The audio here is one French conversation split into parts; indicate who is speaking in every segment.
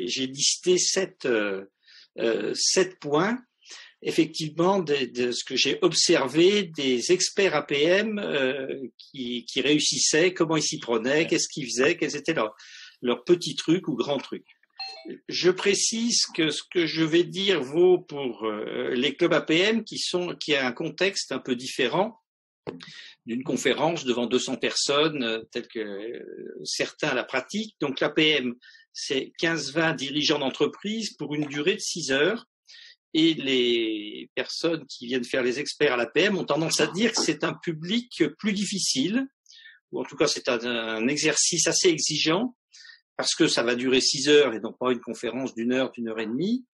Speaker 1: j'ai listé 7 points, effectivement, de ce que j'ai observé des experts APM qui réussissaient, comment ils s'y prenaient, qu'est-ce qu'ils faisaient, quels étaient leurs petits trucs ou grands trucs. Je précise que ce que je vais dire vaut pour les clubs APM qui a un contexte un peu différent d'une conférence devant 200 personnes, telle que certains la pratiquent. Donc l'APM, c'est 15-20 dirigeants d'entreprise pour une durée de 6 heures. Et les personnes qui viennent faire les experts à l'APM ont tendance à dire que c'est un public plus difficile, ou en tout cas c'est un exercice assez exigeant, parce que ça va durer 6 heures et non pas une conférence d'1 heure, d'1 heure et demie,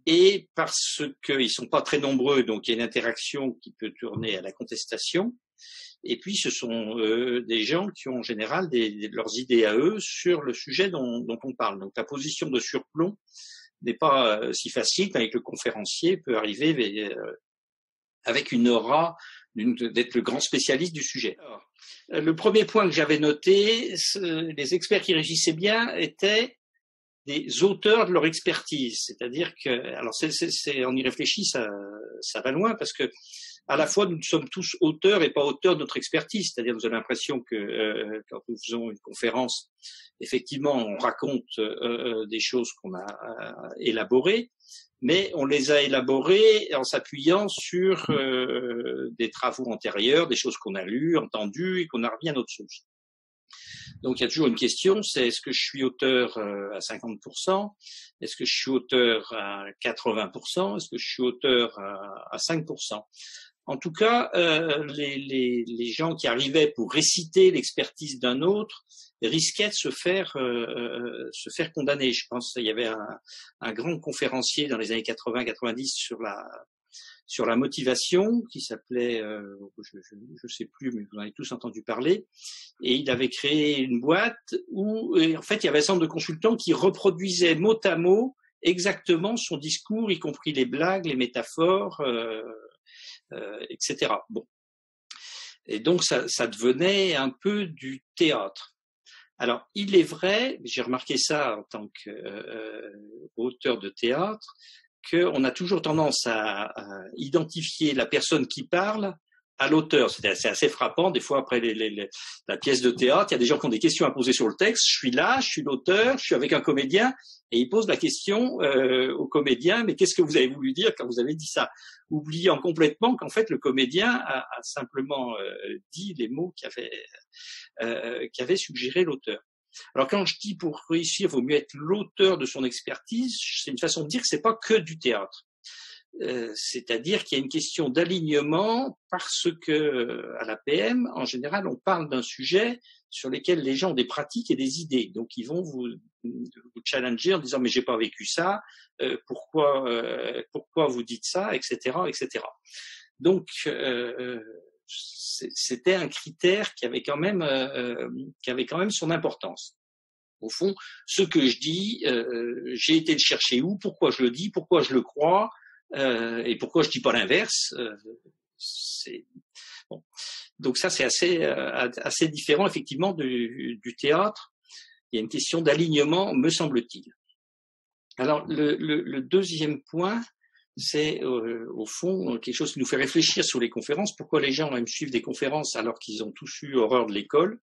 Speaker 1: et parce qu'ils sont pas très nombreux, donc il y a une interaction qui peut tourner à la contestation. Et puis ce sont des gens qui ont en général leurs idées à eux sur le sujet dont on parle. Donc la position de surplomb n'est pas si facile, avec le conférencier peut arriver avec une aura d'être le grand spécialiste du sujet. Alors, le premier point que j'avais noté, les experts qui réussissaient bien étaient des auteurs de leur expertise, c'est-à-dire que, alors on y réfléchit, ça va loin, parce que à la fois nous sommes tous auteurs et pas auteurs de notre expertise, c'est-à-dire nous avons l'impression que quand nous faisons une conférence, effectivement on raconte des choses qu'on a élaborées, mais on les a élaborées en s'appuyant sur des travaux antérieurs, des choses qu'on a lues, entendues et qu'on a remis à notre source. Donc il y a toujours une question, c'est est-ce que je suis auteur à 50%, est-ce que je suis auteur à 80%, est-ce que je suis auteur à 5%. En tout cas, les gens qui arrivaient pour réciter l'expertise d'un autre risquaient de se faire condamner. Je pense qu'il y avait un grand conférencier dans les années 80-90 sur la motivation, qui s'appelait, je sais plus, mais vous en avez tous entendu parler, et il avait créé une boîte où, en fait, il y avait un centre de consultants qui reproduisait mot à mot exactement son discours, y compris les blagues, les métaphores, etc. Bon. Et donc, ça devenait un peu du théâtre. Alors, il est vrai, j'ai remarqué ça en tant qu'auteur de théâtre, qu'on a toujours tendance à identifier la personne qui parle à l'auteur. C'est assez frappant. Des fois, après la pièce de théâtre, il y a des gens qui ont des questions à poser sur le texte. Je suis là, je suis l'auteur, je suis avec un comédien, et il pose la question au comédien, mais qu'est-ce que vous avez voulu dire quand vous avez dit ça? Oubliant complètement qu'en fait, le comédien a simplement dit les mots qu'avait suggéré l'auteur. Alors quand je dis pour réussir, il vaut mieux être l'auteur de son expertise, c'est une façon de dire que c'est pas que du théâtre. C'est-à-dire qu'il y a une question d'alignement parce que à l'APM, en général, on parle d'un sujet sur lequel les gens ont des pratiques et des idées. Donc ils vont vous challenger en disant mais j'ai pas vécu ça, pourquoi vous dites ça, etc., etc. Donc c'était un critère qui avait quand même son importance. Au fond, ce que je dis, j'ai été le chercher où, pourquoi je le dis, pourquoi je le crois, et pourquoi je dis pas l'inverse. Bon. Donc ça, c'est assez différent effectivement du théâtre. Il y a une question d'alignement, me semble-t-il. Alors le deuxième point, c'est au fond quelque chose qui nous fait réfléchir sur les conférences. Pourquoi les gens aiment suivre des conférences alors qu'ils ont tous eu horreur de l'école?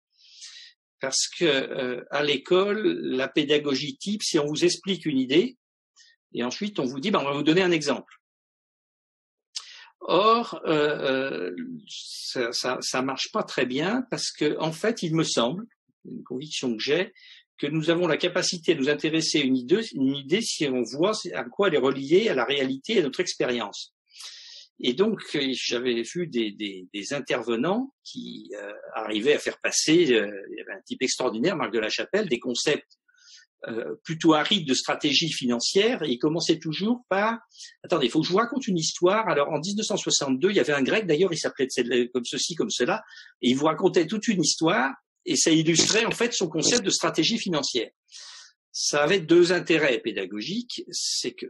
Speaker 1: Parce que à l'école, la pédagogie type, c'est on vous explique une idée et ensuite on vous dit on va vous donner un exemple. Or, ça marche pas très bien parce que en fait, il me semble, une conviction que j'ai, que nous avons la capacité de nous intéresser à une idée si on voit à quoi elle est reliée à la réalité et à notre expérience. Et donc, j'avais vu des intervenants qui arrivaient à faire passer, il y avait un type extraordinaire, Marc de la Chapelle, des concepts plutôt arides de stratégie financière, et il commençait toujours par attendez, il faut que je vous raconte une histoire. Alors en 1962, il y avait un Grec, d'ailleurs, il s'appelait comme ceci, comme cela, et il vous racontait toute une histoire, et ça illustrait en fait son concept de stratégie financière. Ça avait deux intérêts pédagogiques, c'est que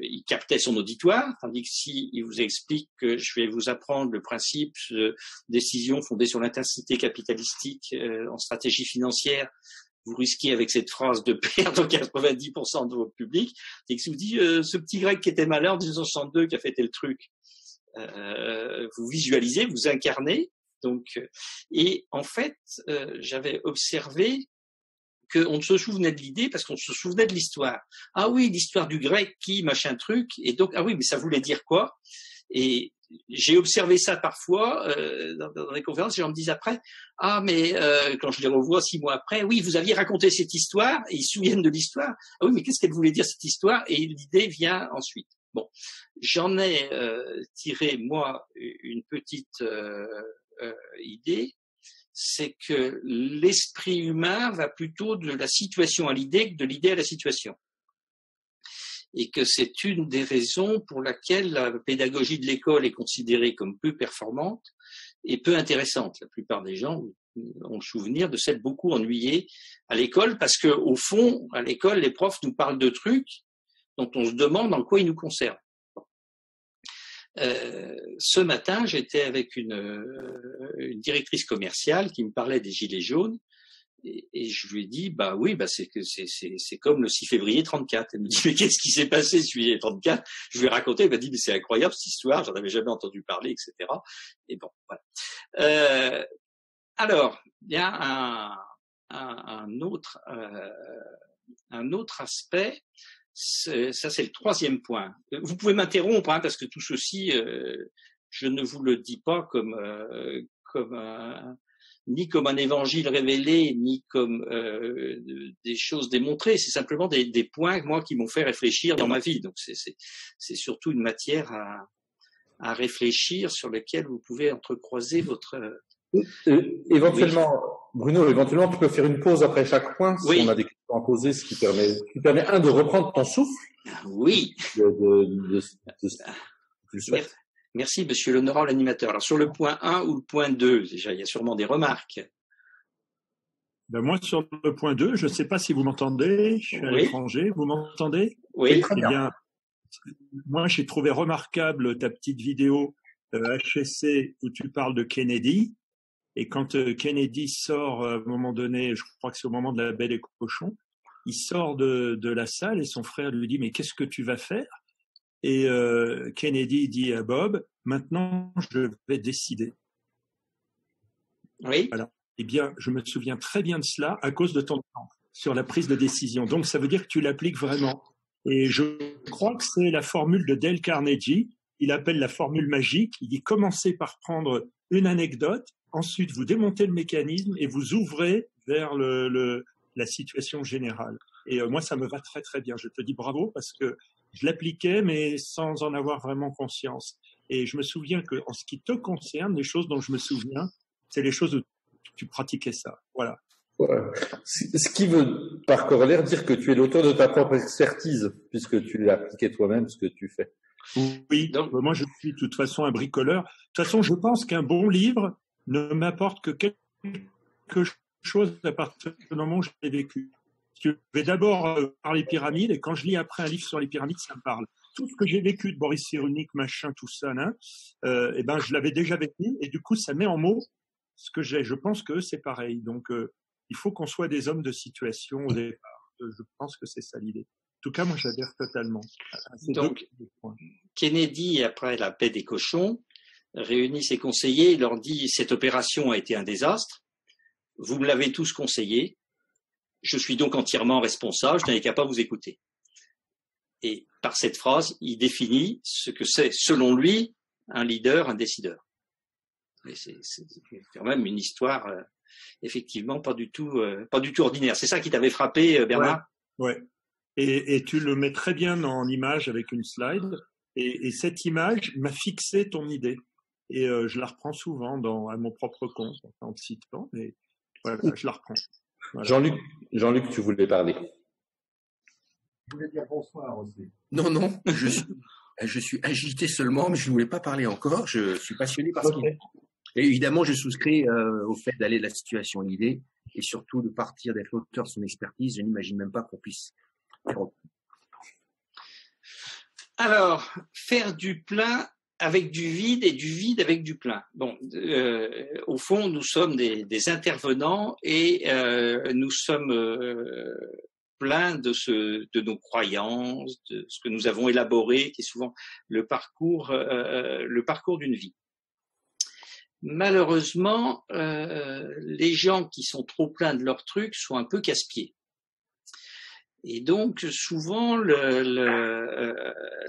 Speaker 1: il captait son auditoire, tandis que s'il vous explique que je vais vous apprendre le principe de décision fondée sur l'intensité capitalistique en stratégie financière, vous risquez avec cette phrase de perdre 90% de votre public, c'est que si vous dites ce petit grec qui était malin en 1962 qui a fait tel truc, vous visualisez, vous incarnez. Donc, et en fait, j'avais observé qu'on se souvenait de l'idée parce qu'on se souvenait de l'histoire. Ah oui, l'histoire du grec qui, machin truc. Et donc, ah oui, mais ça voulait dire quoi? Et j'ai observé ça parfois dans les conférences, les gens me disent après, ah mais quand je les revois 6 mois après, oui, vous aviez raconté cette histoire, et ils se souviennent de l'histoire. Ah oui, mais qu'est-ce qu'elle voulait dire cette histoire? Et l'idée vient ensuite. Bon, j'en ai tiré, moi, une petite idée, c'est que l'esprit humain va plutôt de la situation à l'idée que de l'idée à la situation. Et que c'est une des raisons pour laquelle la pédagogie de l'école est considérée comme peu performante et peu intéressante. La plupart des gens ont le souvenir de s'être beaucoup ennuyés à l'école parce que, au fond, à l'école, les profs nous parlent de trucs dont on se demande en quoi ils nous concernent. Ce matin, j'étais avec une directrice commerciale qui me parlait des gilets jaunes et je lui ai dit bah oui, bah c'est comme le 6 février 34. Elle me dit mais qu'est-ce qui s'est passé ce juillet 34? Je lui ai raconté, elle m'a dit mais c'est incroyable cette histoire, j'en avais jamais entendu parler, etc. Et bon, voilà. Alors, il y a un autre aspect. Ça, c'est le 3e point. Vous pouvez m'interrompre, hein, parce que tout ceci, je ne vous le dis pas ni comme un évangile révélé, ni comme des choses démontrées. C'est simplement des points, moi, qui m'ont fait réfléchir dans ma vie. Donc, c'est surtout une matière à réfléchir sur laquelle vous pouvez entrecroiser votre...
Speaker 2: Éventuellement, oui. Bruno, éventuellement, tu peux faire une pause après chaque point si on a des questions à poser, ce qui permet de reprendre ton souffle.
Speaker 1: Oui. Merci, monsieur l'honorable animateur. Alors, sur le point 1 ou le point 2, déjà, il y a sûrement des remarques.
Speaker 3: Ben moi, sur le point 2, je ne sais pas si vous m'entendez. Je suis à l'étranger. Vous m'entendez?
Speaker 1: Oui.
Speaker 3: Eh bien, moi, j'ai trouvé remarquable ta petite vidéo HSC où tu parles de Kennedy. Et quand Kennedy sort à un moment donné, je crois que c'est au moment de la Belle et Cochon, il sort de la salle et son frère lui dit « Mais qu'est-ce que tu vas faire ?» Et Kennedy dit à Bob « Maintenant, je vais décider. »
Speaker 1: Oui.
Speaker 3: Voilà. Eh bien, je me souviens très bien de cela à cause de ton temps sur la prise de décision. Donc, ça veut dire que tu l'appliques vraiment. Et je crois que c'est la formule de Dale Carnegie. Il appelle la formule magique. Il dit « Commencez par prendre une anecdote. Ensuite, vous démontez le mécanisme et vous ouvrez vers la situation générale. » Et moi, ça me va très, très bien. Je te dis bravo parce que je l'appliquais, mais sans en avoir vraiment conscience. Et je me souviens que, en ce qui te concerne, les choses dont je me souviens, c'est les choses où tu pratiquais ça. Voilà.
Speaker 2: Ouais. Ce qui veut, par corollaire, dire que tu es l'auteur de ta propre expertise, puisque tu l'as appliqué toi-même, ce que tu fais.
Speaker 3: Oui, donc moi, je suis de toute façon un bricoleur. De toute façon, je pense qu'un bon livre ne m'apporte que quelque chose à partir du moment où je l'ai vécu. Je vais d'abord par les pyramides, et quand je lis après un livre sur les pyramides, ça me parle. Tout ce que j'ai vécu de Boris Cyrulnik, machin, tout ça, eh ben, je l'avais déjà vécu, et du coup, ça met en mots ce que j'ai. Je pense que c'est pareil. Donc, il faut qu'on soit des hommes de situation au départ. Je pense que c'est ça l'idée. En tout cas, moi, j'adhère totalement.
Speaker 1: Donc, Kennedy, après la paix des cochons, réunit ses conseillers et leur dit « Cette opération a été un désastre. Vous me l'avez tous conseillé. Je suis donc entièrement responsable. Je n'avais qu'à pas vous écouter. » Et par cette phrase, il définit ce que c'est, selon lui, un leader, un décideur. Et c'est quand même une histoire, effectivement, pas du tout ordinaire. C'est ça qui t'avait frappé, Bernard?
Speaker 3: Ouais. Et tu le mets très bien en image avec une slide. Et cette image m'a fixé ton idée. Et je la reprends souvent à mon propre compte, en te citant, mais voilà, je la reprends. Voilà.
Speaker 2: Jean-Luc, tu voulais parler.
Speaker 4: Je voulais dire bonsoir aussi.
Speaker 5: Non, je suis agité seulement, mais je ne voulais pas parler encore. Je suis passionné par ce qu'il fait. Et évidemment, je souscris au fait d'aller de la situation à l'idée et surtout de partir d'être l'auteur de son expertise. Je n'imagine même pas qu'on puisse faire autrement.
Speaker 1: Alors, faire du plein avec du vide et du vide avec du plein. Bon, au fond, nous sommes des intervenants et nous sommes pleins de nos croyances, de ce que nous avons élaboré, qui est souvent le parcours d'une vie. Malheureusement, les gens qui sont trop pleins de leurs trucs sont un peu casse-pieds. Et donc, souvent,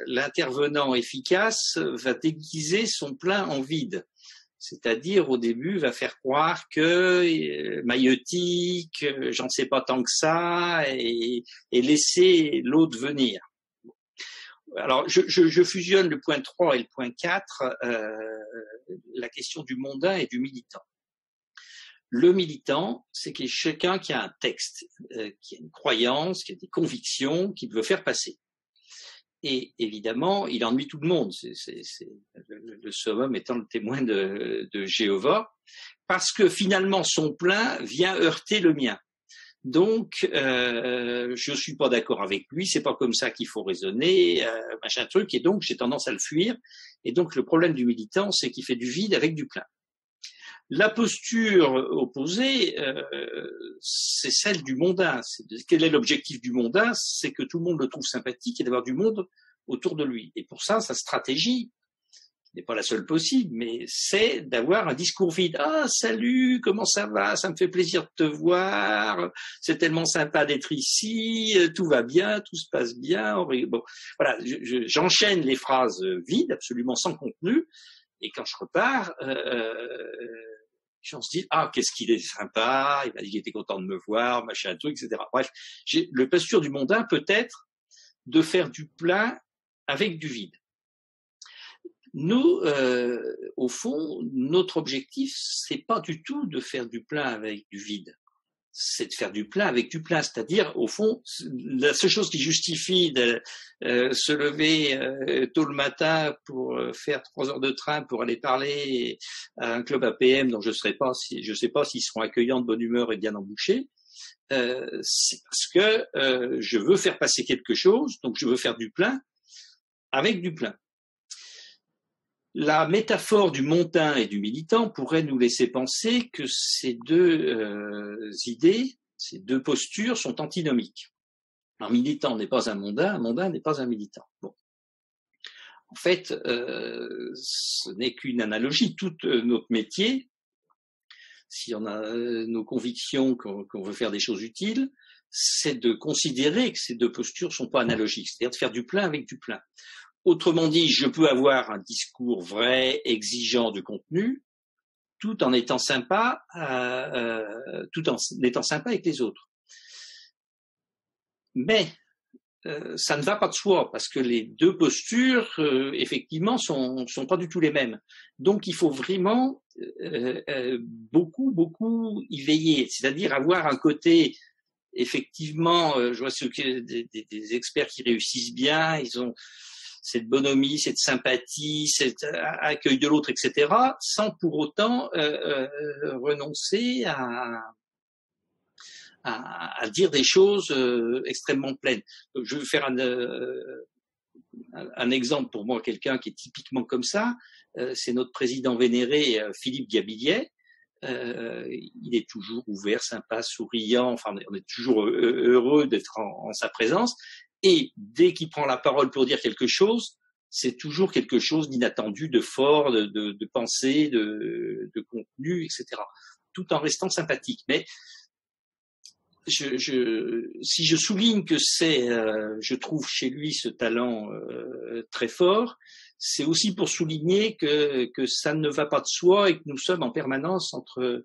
Speaker 1: l'intervenant efficace va déguiser son plein en vide. C'est-à-dire, au début, va faire croire que maïeutique, j'en sais pas tant que ça, et laisser l'autre venir. Alors, je fusionne le point 3 et le point 4, la question du mondain et du militant. Le militant, c'est quelqu'un qui a un texte, qui a une croyance, qui a des convictions, qu'il veut faire passer. Et évidemment, il ennuie tout le monde. Le summum étant le témoin de Jéhovah, parce que finalement, son plein vient heurter le mien. Donc, je suis pas d'accord avec lui, c'est pas comme ça qu'il faut raisonner, machin truc, et donc j'ai tendance à le fuir. Et donc, le problème du militant, c'est qu'il fait du vide avec du plein. La posture opposée, c'est celle du mondain. Quel est l'objectif du mondain? C'est que tout le monde le trouve sympathique et d'avoir du monde autour de lui. Et pour ça, sa stratégie n'est pas la seule possible, mais c'est d'avoir un discours vide. Ah, salut, comment ça va? Ça me fait plaisir de te voir. C'est tellement sympa d'être ici. Tout va bien, tout se passe bien. Bon, voilà, j'enchaîne les phrases vides, absolument sans contenu. Et quand je repars, on se dit, ah, qu'est-ce qu'il est sympa, il m'a dit qu'il était content de me voir, machin, truc, etc. Bref, le posture du mondain peut être de faire du plein avec du vide. Nous, au fond, notre objectif, c'est pas du tout de faire du plein avec du vide. C'est de faire du plein avec du plein. C'est-à-dire, au fond, la seule chose qui justifie de se lever tôt le matin pour faire 3 heures de train pour aller parler à un club APM dont je sais pas s'ils seront accueillants, de bonne humeur et bien embouchés, c'est parce que je veux faire passer quelque chose, donc je veux faire du plein avec du plein. La métaphore du mondain et du militant pourrait nous laisser penser que ces deux idées, ces deux postures sont antinomiques. Un militant n'est pas un mondain n'est pas un militant. Bon. En fait, ce n'est qu'une analogie. Tout notre métier, si on a nos convictions qu'on veut faire des choses utiles, c'est de considérer que ces deux postures sont pas analogiques, c'est-à-dire de faire du plein avec du plein. Autrement dit, je peux avoir un discours vrai, exigeant de contenu, tout en étant sympa, avec les autres. Mais ça ne va pas de soi parce que les deux postures, effectivement, sont pas du tout les mêmes. Donc, il faut vraiment beaucoup y veiller, c'est-à-dire avoir un côté. Effectivement, je vois des experts qui réussissent bien, ils ont cette bonhomie, cette sympathie, cet accueil de l'autre, etc., sans pour autant renoncer à dire des choses extrêmement pleines. Donc, je vais faire un exemple pour moi, quelqu'un qui est typiquement comme ça, c'est notre président vénéré, Philippe Gabillet. Il est toujours ouvert, sympa, souriant, enfin on est toujours heureux d'être en sa présence. Et dès qu'il prend la parole pour dire quelque chose, c'est toujours quelque chose d'inattendu, de fort, de pensée, de contenu, etc. Tout en restant sympathique. Mais si je souligne que je trouve chez lui ce talent très fort, c'est aussi pour souligner que ça ne va pas de soi et que nous sommes en permanence entre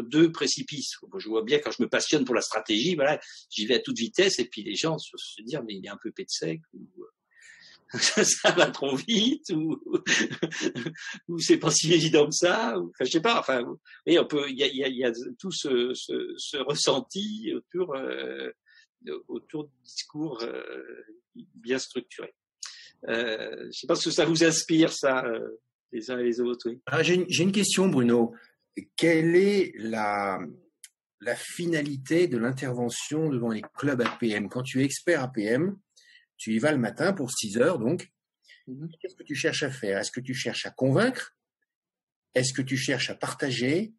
Speaker 1: deux précipices. Je vois bien quand je me passionne pour la stratégie, voilà, j'y vais à toute vitesse et puis les gens se disent mais il est un peu pet sec ou ça va trop vite ou c'est pas si évident que ça. Enfin, je sais pas. Enfin, il y a tout ce ressenti autour du discours bien structuré. Je sais pas ce que ça vous inspire ça. Les uns et les autres, oui.
Speaker 5: J'ai une question, Bruno. Quelle est la finalité de l'intervention devant les clubs APM? Quand tu es expert APM, tu y vas le matin pour 6 heures, donc, Qu'est-ce que tu cherches à faire? Est-ce que tu cherches à convaincre? Est-ce que tu cherches à partager?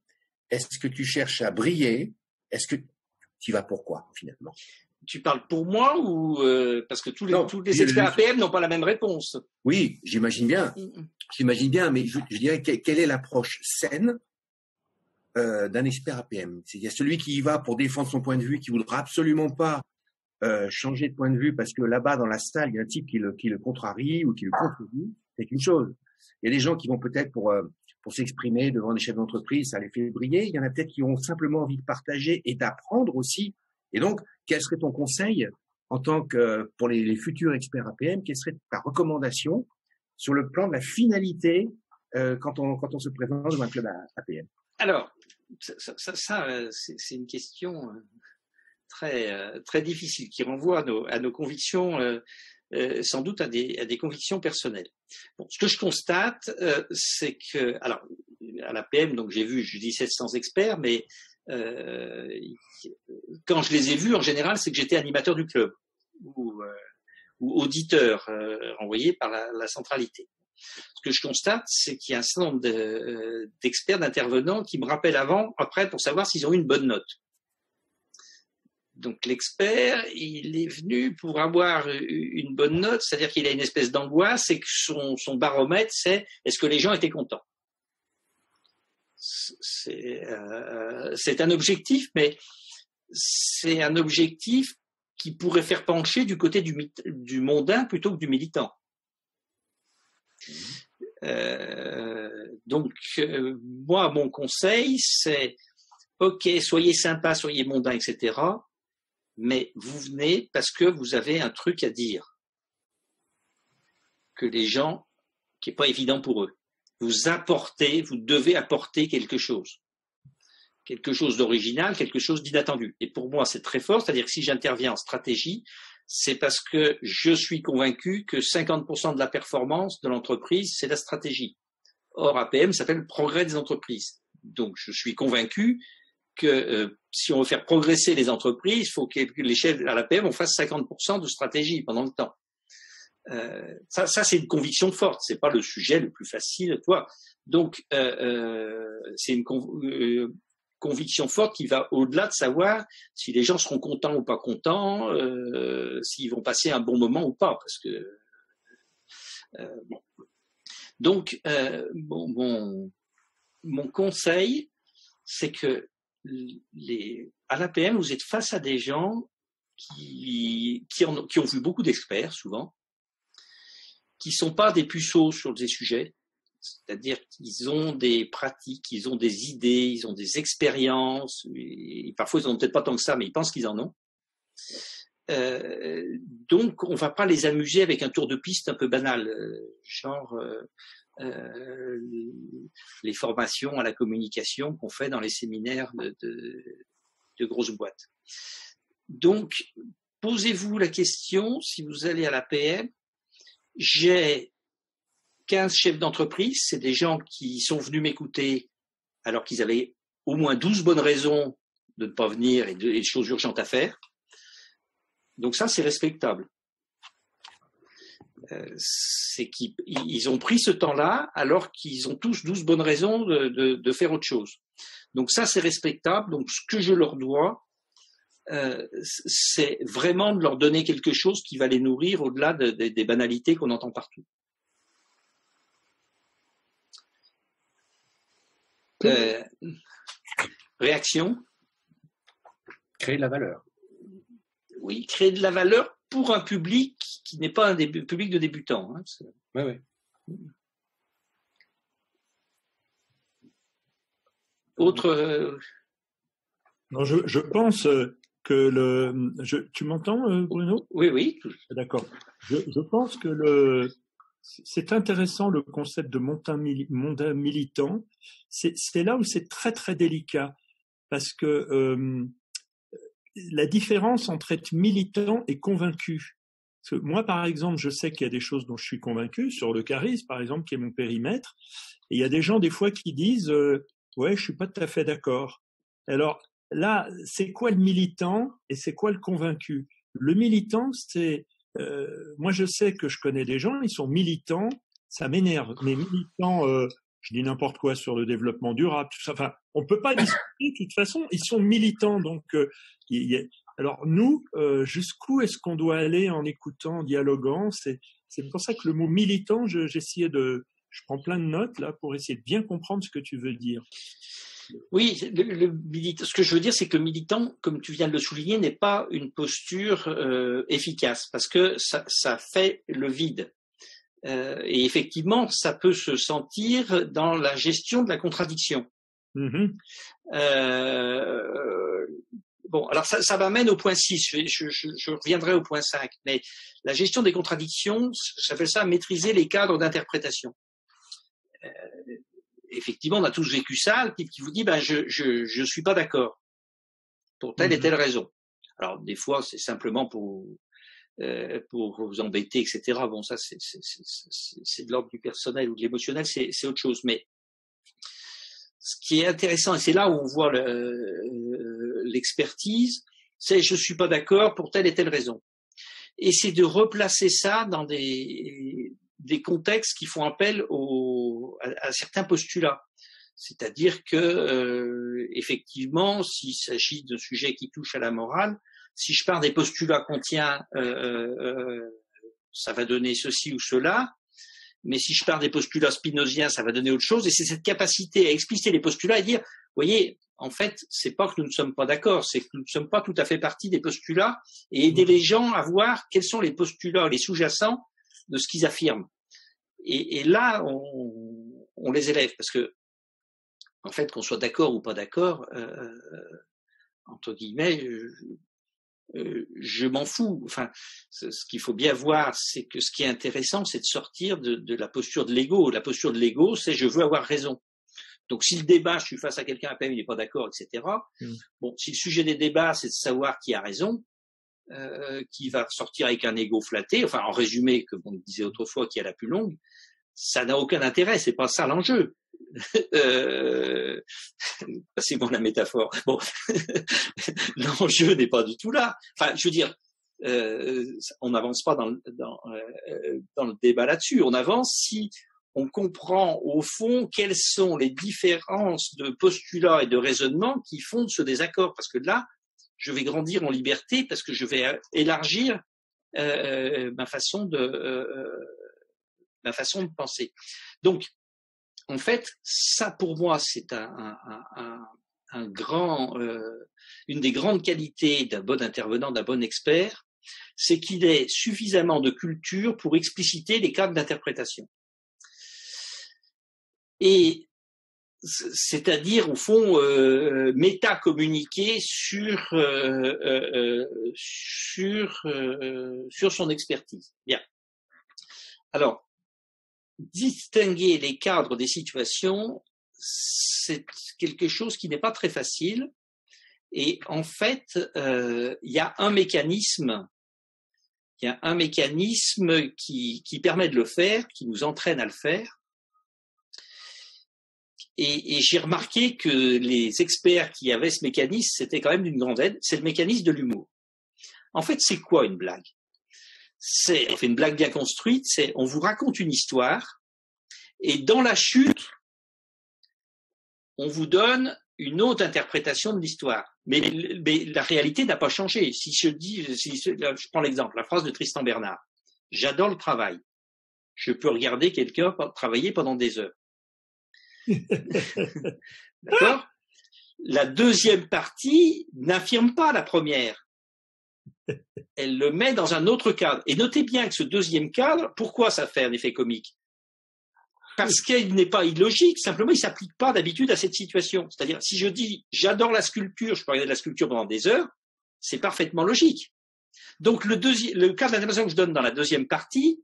Speaker 5: Est-ce que tu cherches à briller? Est-ce que tu y vas pourquoi, finalement?
Speaker 1: Tu parles pour moi ou parce que tous les experts APM n'ont pas la même réponse?
Speaker 5: Oui, j'imagine bien. Mais je dirais quelle est l'approche saine d'un expert APM? C'est-à-dire celui qui y va pour défendre son point de vue, qui voudra absolument pas changer de point de vue parce que là-bas dans la salle il y a un type qui le contrarie ou qui le contredit. C'est une chose. Il y a des gens qui vont peut-être pour s'exprimer devant des chefs d'entreprise, ça les fait briller. Il y en a peut-être qui ont simplement envie de partager et d'apprendre aussi. Et donc, quel serait ton conseil en tant que pour les futurs experts APM? Quelle serait ta recommandation sur le plan de la finalité quand on se présente dans un club APM?
Speaker 1: Alors, c'est une question très difficile qui renvoie à nos convictions, sans doute à des convictions personnelles. Bon, ce que je constate, c'est que, alors, à l'APM, donc j'ai vu, je dis 700 experts, mais quand je les ai vus, en général, c'est que j'étais animateur du club ou auditeur envoyé par la centralité. Ce que je constate, c'est qu'il y a un certain nombre d'experts, d'intervenants qui me rappellent après pour savoir s'ils ont eu une bonne note. Donc l'expert, il est venu pour avoir une bonne note, c'est-à-dire qu'il a une espèce d'angoisse et que son baromètre, c'est est-ce que les gens étaient contents. C'est un objectif, mais c'est un objectif qui pourrait faire pencher du côté du mondain plutôt que du militant. Donc, moi, mon conseil, c'est OK, soyez sympa, soyez mondain, etc. Mais vous venez parce que vous avez un truc à dire que les gens, qui n'est pas évident pour eux. Vous devez apporter quelque chose d'original, quelque chose d'inattendu. Et pour moi, c'est très fort, c'est-à-dire que si j'interviens en stratégie, c'est parce que je suis convaincu que 50% de la performance de l'entreprise, c'est la stratégie. Or, APM s'appelle le progrès des entreprises. Donc, je suis convaincu que si on veut faire progresser les entreprises, il faut que les chefs à l'APM, on fasse 50% de stratégie pendant le temps. Ça, c'est une conviction forte. C'est pas le sujet le plus facile, toi. Donc, c'est une conviction forte qui va au-delà de savoir si les gens seront contents ou pas contents, s'ils vont passer un bon moment ou pas, parce que bon. Donc, mon conseil, c'est que à l'APM, vous êtes face à des gens qui ont vu beaucoup d'experts, souvent, qui sont pas des puceaux sur des sujets, c'est-à-dire qu'ils ont des pratiques, ils ont des idées, ils ont des expériences, et parfois ils n'en ont peut-être pas tant que ça, mais ils pensent qu'ils en ont. Donc, on va pas les amuser avec un tour de piste un peu banal, genre les formations à la communication qu'on fait dans les séminaires de grosses boîtes. Donc, posez-vous la question, si vous allez à l'APM, j'ai 15 chefs d'entreprise, c'est des gens qui sont venus m'écouter alors qu'ils avaient au moins 12 bonnes raisons de ne pas venir et de choses urgentes à faire. Donc ça, c'est respectable. C'est qu'ils ont pris ce temps-là alors qu'ils ont tous 12 bonnes raisons de faire autre chose. Donc ça, c'est respectable. Donc ce que je leur dois, c'est vraiment de leur donner quelque chose qui va les nourrir au-delà des banalités qu'on entend partout. Réaction?
Speaker 5: Créer de la valeur.
Speaker 1: Oui, créer de la valeur pour un public qui n'est pas un public de débutants. Hein.
Speaker 5: Oui.
Speaker 3: Autre. Non, je pense que tu m'entends, Bruno?
Speaker 1: Oui.
Speaker 3: D'accord. Je pense que c'est intéressant le concept de mondain militant. C'est là où c'est très très délicat parce que la différence entre être militant et convaincu. Parce que moi, par exemple, je sais qu'il y a des choses dont je suis convaincu, sur le charisme, par exemple, qui est mon périmètre. Et il y a des gens, des fois, qui disent ouais, je suis pas tout à fait d'accord. Alors là, c'est quoi le militant et c'est quoi le convaincu? Le militant, c'est moi, je sais que je connais des gens, ils sont militants, ça m'énerve, mais militants, je dis n'importe quoi sur le développement durable, tout ça. Enfin, on peut pas discuter. De toute façon, ils sont militants, donc alors nous, jusqu'où est-ce qu'on doit aller en écoutant, en dialoguant? C'est pour ça que le mot militant, j'essayais je prends plein de notes là pour essayer de bien comprendre ce que tu veux dire.
Speaker 1: Oui, ce que je veux dire, c'est que le militant, comme tu viens de le souligner, n'est pas une posture efficace, parce que ça fait le vide. Et effectivement, ça peut se sentir dans la gestion de la contradiction.
Speaker 3: Mm-hmm.
Speaker 1: Bon, alors ça m'amène au point 6, je reviendrai au point 5, mais la gestion des contradictions, j'appelle ça maîtriser les cadres d'interprétation. Effectivement, on a tous vécu ça, qui vous dit, je suis pas d'accord pour telle et telle raison. Alors, des fois, c'est simplement pour vous embêter, etc. Bon, ça, c'est de l'ordre du personnel ou de l'émotionnel, c'est autre chose. Mais ce qui est intéressant, et c'est là où on voit l'expertise, c'est je suis pas d'accord pour telle et telle raison. Et c'est de replacer ça dans des contextes qui font appel à certains postulats. C'est-à-dire que, effectivement, s'il s'agit de sujets qui touchent à la morale, si je pars des postulats kantiens, ça va donner ceci ou cela, mais si je pars des postulats spinoziens, ça va donner autre chose, et c'est cette capacité à expliciter les postulats et dire, vous voyez, en fait, c'est pas que nous ne sommes pas d'accord, c'est que nous ne sommes pas tout à fait partie des postulats, et aider les gens à voir quels sont les postulats, les sous-jacents de ce qu'ils affirment. Et là, on les élève, parce que, en fait, qu'on soit d'accord ou pas d'accord, entre guillemets, je m'en fous. Enfin, ce qu'il faut bien voir, c'est que ce qui est intéressant, c'est de sortir de la posture de l'ego. La posture de l'ego, c'est je veux avoir raison. Donc, si le débat, je suis face à quelqu'un, après il n'est pas d'accord, etc. Bon, si le sujet des débats, c'est de savoir qui a raison, qui va sortir avec un ego flatté, enfin, en résumé, comme on disait autrefois, qui a la plus longue, ça n'a aucun intérêt. C'est pas ça l'enjeu. Passez-moi la métaphore. Bon, l'enjeu n'est pas du tout là. Enfin, je veux dire, on n'avance pas dans le débat là-dessus. On avance si on comprend au fond quelles sont les différences de postulats et de raisonnement qui fondent ce désaccord. Parce que là, je vais grandir en liberté parce que je vais élargir ma façon de penser. Donc, en fait, ça pour moi, c'est une des grandes qualités d'un bon intervenant, d'un bon expert, c'est qu'il ait suffisamment de culture pour expliciter les cadres d'interprétation. Et c'est-à-dire, au fond, méta-communiquer sur son expertise. Bien. Alors, distinguer les cadres des situations, c'est quelque chose qui n'est pas très facile. Et en fait, il y a un mécanisme qui permet de le faire, qui nous entraîne à le faire. Et j'ai remarqué que les experts qui avaient ce mécanisme, c'était quand même d'une grande aide. C'est le mécanisme de l'humour. En fait, c'est quoi une blague ? On fait une blague bien construite, on vous raconte une histoire et dans la chute, on vous donne une autre interprétation de l'histoire. Mais la réalité n'a pas changé. Si je prends l'exemple, la phrase de Tristan Bernard. J'adore le travail. Je peux regarder quelqu'un travailler pendant des heures. D'accord ? La deuxième partie n'affirme pas la première. Elle le met dans un autre cadre. Et notez bien que ce deuxième cadre, pourquoi ça fait un effet comique ? Parce qu'il n'est pas illogique, simplement il ne s'applique pas d'habitude à cette situation. C'est-à-dire, si je dis « j'adore la sculpture, je peux regarder la sculpture pendant des heures », c'est parfaitement logique. Donc le cadre d'interprétation que je donne dans la deuxième partie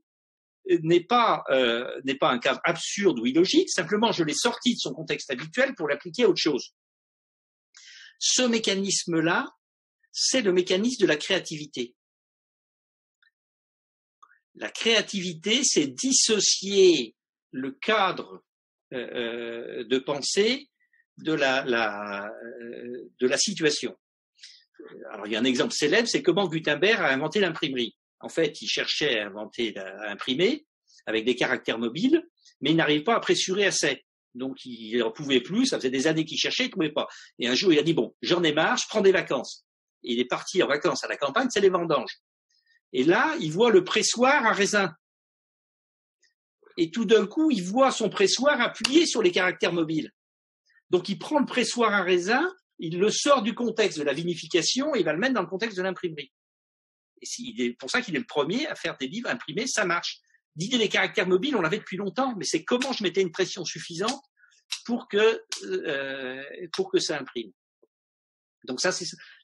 Speaker 1: n'est pas un cadre absurde ou illogique, simplement je l'ai sorti de son contexte habituel pour l'appliquer à autre chose. Ce mécanisme-là, c'est le mécanisme de la créativité. La créativité, c'est dissocier le cadre de pensée de la situation. Alors, il y a un exemple célèbre, c'est comment Gutenberg a inventé l'imprimerie. En fait, il cherchait à à imprimer avec des caractères mobiles, mais il n'arrive pas à pressurer assez. Donc, il n'en pouvait plus, ça faisait des années qu'il cherchait, il ne trouvait pas. Et un jour, il a dit, bon, j'en ai marre, je prends des vacances. Et il est parti en vacances à la campagne, c'est les vendanges. Et là, il voit le pressoir à raisin. Et tout d'un coup, il voit son pressoir appuyé sur les caractères mobiles. Donc, il prend le pressoir à raisin, il le sort du contexte de la vinification et il va le mettre dans le contexte de l'imprimerie. Et c'est pour ça qu'il est le premier à faire des livres imprimés, ça marche. L'idée des caractères mobiles, on l'avait depuis longtemps, mais c'est comment je mettais une pression suffisante pour que ça imprime. Donc ça,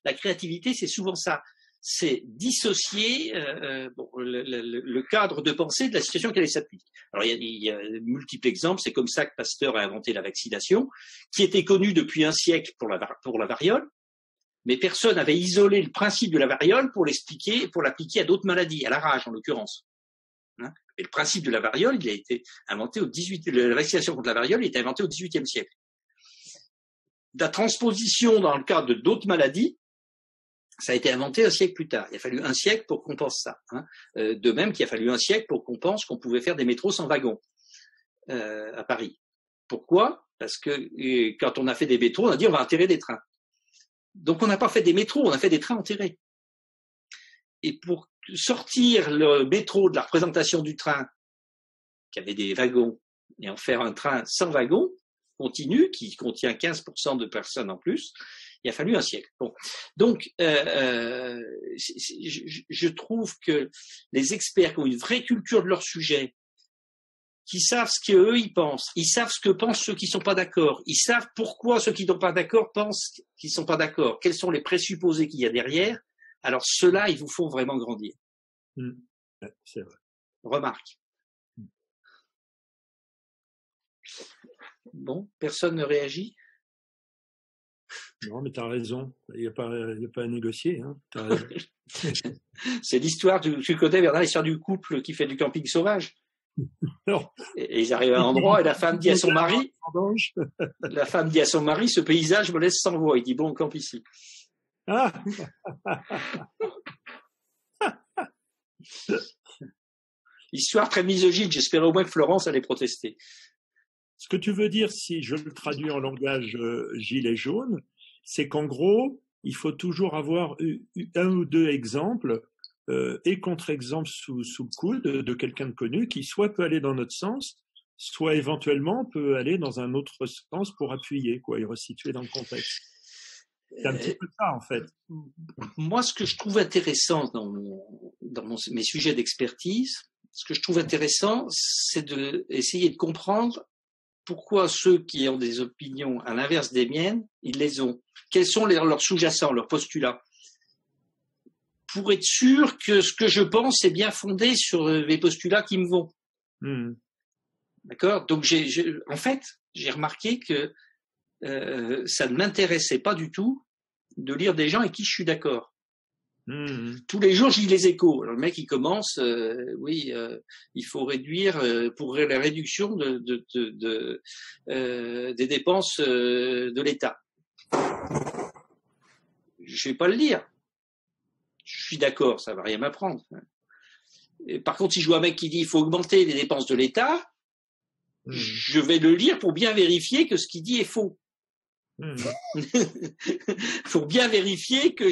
Speaker 1: la créativité, c'est souvent ça. C'est dissocier le cadre de pensée de la situation qu'elle s'applique. Alors il y a multiples exemples. C'est comme ça que Pasteur a inventé la vaccination, qui était connue depuis un siècle pour la variole, mais personne n'avait isolé le principe de la variole pour l'appliquer à d'autres maladies, à la rage en l'occurrence. Et le principe de la variole, il a été inventé la vaccination contre la variole, il a été inventée au XVIIIe siècle. La transposition dans le cadre d'autres maladies, ça a été inventé un siècle plus tard. Il a fallu un siècle pour qu'on pense ça. De même qu'il a fallu un siècle pour qu'on pense qu'on pouvait faire des métros sans wagons à Paris. Pourquoi? Parce que quand on a fait des métros, on a dit on va enterrer des trains. Donc on n'a pas fait des métros, on a fait des trains enterrés. Et pour sortir le métro de la représentation du train, qui avait des wagons, et en faire un train sans wagons, continu, qui contient 15% de personnes en plus, il a fallu un siècle. Bon. Donc, je trouve que les experts qui ont une vraie culture de leur sujet, qui savent ce qu'eux ils pensent, ils savent ce que pensent ceux qui ne sont pas d'accord, ils savent pourquoi ceux qui ne sont pas d'accord pensent qu'ils ne sont pas d'accord, quels sont les présupposés qu'il y a derrière, alors ceux-là, ils vous font vraiment grandir.
Speaker 3: C'est vrai.
Speaker 1: Remarque. Bon, personne ne réagit?
Speaker 3: Non, mais tu as raison. Il n'y a pas à négocier. Hein. T'as raison.
Speaker 1: C'est l'histoire, tu connais Bernard, l'histoire du couple qui fait du camping sauvage.
Speaker 3: Non.
Speaker 1: Et ils arrivent à un endroit et la femme dit à son mari, ce paysage me laisse sans voix. Il dit, bon, on campe ici.
Speaker 3: Ah.
Speaker 1: Histoire très misogyne. J'espérais au moins que Florence allait protester.
Speaker 3: Ce que tu veux dire, si je le traduis en langage gilet jaune, c'est qu'en gros, il faut toujours avoir un ou deux exemples et contre-exemples sous le coude de quelqu'un de connu qui soit peut aller dans notre sens, soit éventuellement peut aller dans un autre sens pour appuyer, quoi, et resituer dans le contexte. C'est un petit peu ça, en fait.
Speaker 1: Moi, ce que je trouve intéressant dans mes sujets d'expertise, ce que je trouve intéressant, c'est d'essayer de comprendre pourquoi ceux qui ont des opinions à l'inverse des miennes, ils les ont. Quels sont leurs sous-jacents, leurs postulats? Pour être sûr que ce que je pense est bien fondé sur les postulats qui me vont. D'accord? Donc, en fait, j'ai remarqué que ça ne m'intéressait pas du tout de lire des gens avec qui je suis d'accord. Tous les jours, je lis les Échos. Alors, le mec, il commence, il faut réduire pour la réduction des dépenses de l'État. Je vais pas le lire. Je suis d'accord, ça va rien m'apprendre. Et par contre, si je vois un mec qui dit il faut augmenter les dépenses de l'État, je vais le lire pour bien vérifier que ce qu'il dit est faux. Pour bien vérifier que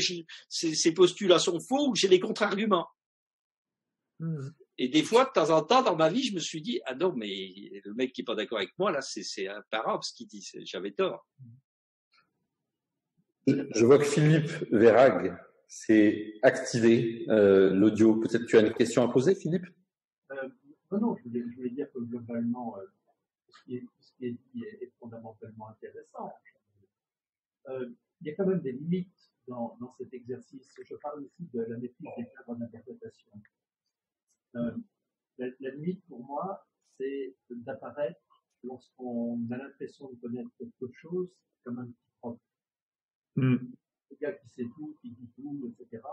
Speaker 1: ces postulats sont faux ou que j'ai des contre-arguments. Et des fois, de temps en temps, dans ma vie, je me suis dit ah non, mais le mec qui est pas d'accord avec moi, là, c'est imparable ce qu'il dit, j'avais tort.
Speaker 2: Je vois que Philippe Vérag s'est activé l'audio. Peut-être tu as une question à poser, Philippe?
Speaker 4: Non, je voulais dire que globalement, ce qui est dit est fondamentalement intéressant. Il y a quand même des limites dans cet exercice. Je parle ici de la maîtrise des cadres d'interprétation. La limite pour moi, c'est d'apparaître lorsqu'on a l'impression de connaître quelque chose comme un petit prof. Le gars qui sait tout, qui dit tout, etc.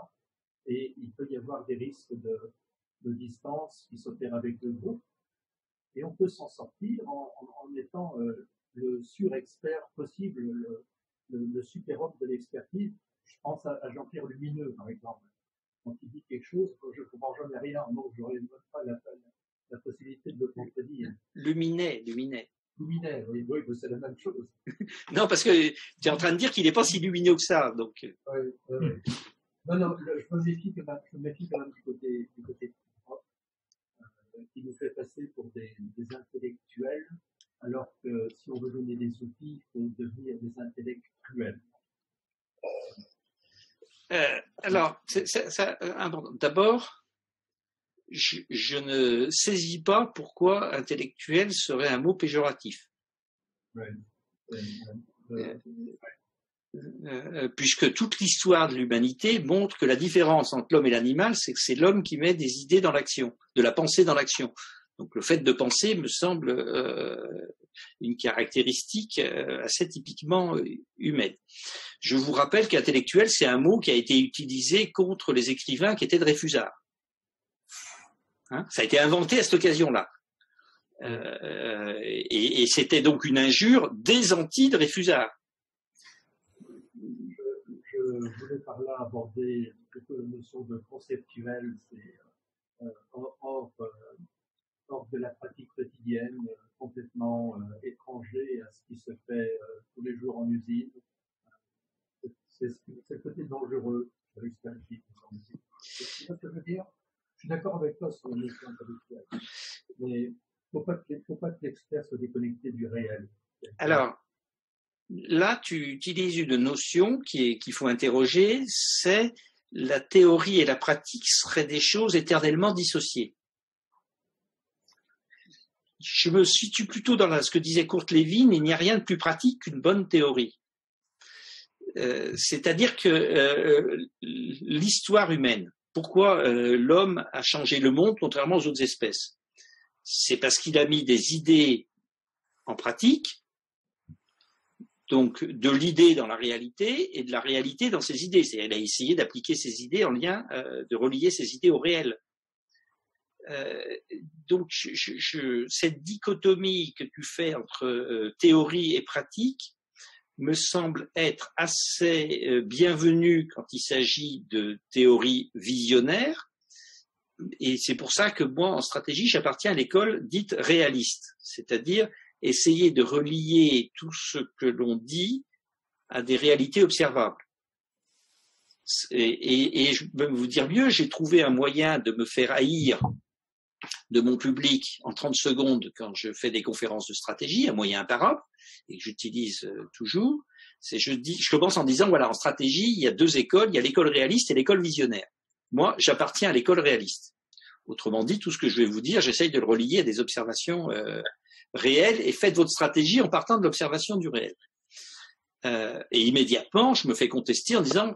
Speaker 4: Et il peut y avoir des risques de distance qui s'opèrent avec le groupe. Et on peut s'en sortir en étant le surexpert possible, le super-homme de l'expertise. Je pense à Jean-Pierre Lumineux, par exemple, quand il dit quelque chose, je ne comprends jamais rien, donc je n'aurais pas la possibilité de le contredire.
Speaker 1: Luminet,
Speaker 4: oui, c'est la même chose.
Speaker 1: Non, parce que tu es en train de dire qu'il n'est pas si lumineux que ça, donc.
Speaker 4: Oui. Non, je me méfie quand même du côté propre, qui nous fait passer pour des intellectuels, alors que si on veut donner des outils, il faut devenir des intellectuels.
Speaker 1: Alors, d'abord, je ne saisis pas pourquoi intellectuel serait un mot péjoratif. Puisque toute l'histoire de l'humanité montre que la différence entre l'homme et l'animal, c'est que c'est l'homme qui met des idées dans l'action, de la pensée dans l'action. Donc le fait de penser me semble une caractéristique assez typiquement humaine. Je vous rappelle qu'intellectuel, c'est un mot qui a été utilisé contre les écrivains qui étaient Dreyfusards. Ça a été inventé à cette occasion-là. Et c'était donc une injure des anti-Dreyfusards.
Speaker 4: Je voulais par là aborder plutôt la notion de conceptuel, c'est hors de la pratique quotidienne, complètement étranger à ce qui se fait tous les jours en usine. C'est le côté dangereux de l'expertise. C'est ce que je veux dire. Je suis d'accord avec toi sur la notion intellectuelle, mais il ne faut pas que l'expert soit déconnecté du réel.
Speaker 1: Alors, là, tu utilises une notion qu'il faut interroger, c'est la théorie et la pratique seraient des choses éternellement dissociées. Je me situe plutôt dans ce que disait Kurt Lewin, il n'y a rien de plus pratique qu'une bonne théorie. C'est-à-dire que l'histoire humaine, pourquoi l'homme a changé le monde contrairement aux autres espèces? C'est parce qu'il a mis des idées en pratique, donc de l'idée dans la réalité et de la réalité dans ses idées. C'est-à-dire, il a essayé d'appliquer ses idées en lien, de relier ses idées au réel. Donc, cette dichotomie que tu fais entre théorie et pratique me semble être assez bienvenue quand il s'agit de théorie visionnaire. Et c'est pour ça que moi, en stratégie, j'appartiens à l'école dite réaliste, c'est-à-dire essayer de relier tout ce que l'on dit à des réalités observables. Et je peux vous dire mieux, j'ai trouvé un moyen de me faire haïr de mon public en 30 secondes quand je fais des conférences de stratégie, un moyen imparable, et que j'utilise toujours. Je commence en disant, voilà, en stratégie, il y a deux écoles, il y a l'école réaliste et l'école visionnaire. Moi, j'appartiens à l'école réaliste. Autrement dit, tout ce que je vais vous dire, j'essaye de le relier à des observations réelles, et faites votre stratégie en partant de l'observation du réel. Et immédiatement, je me fais contester en disant,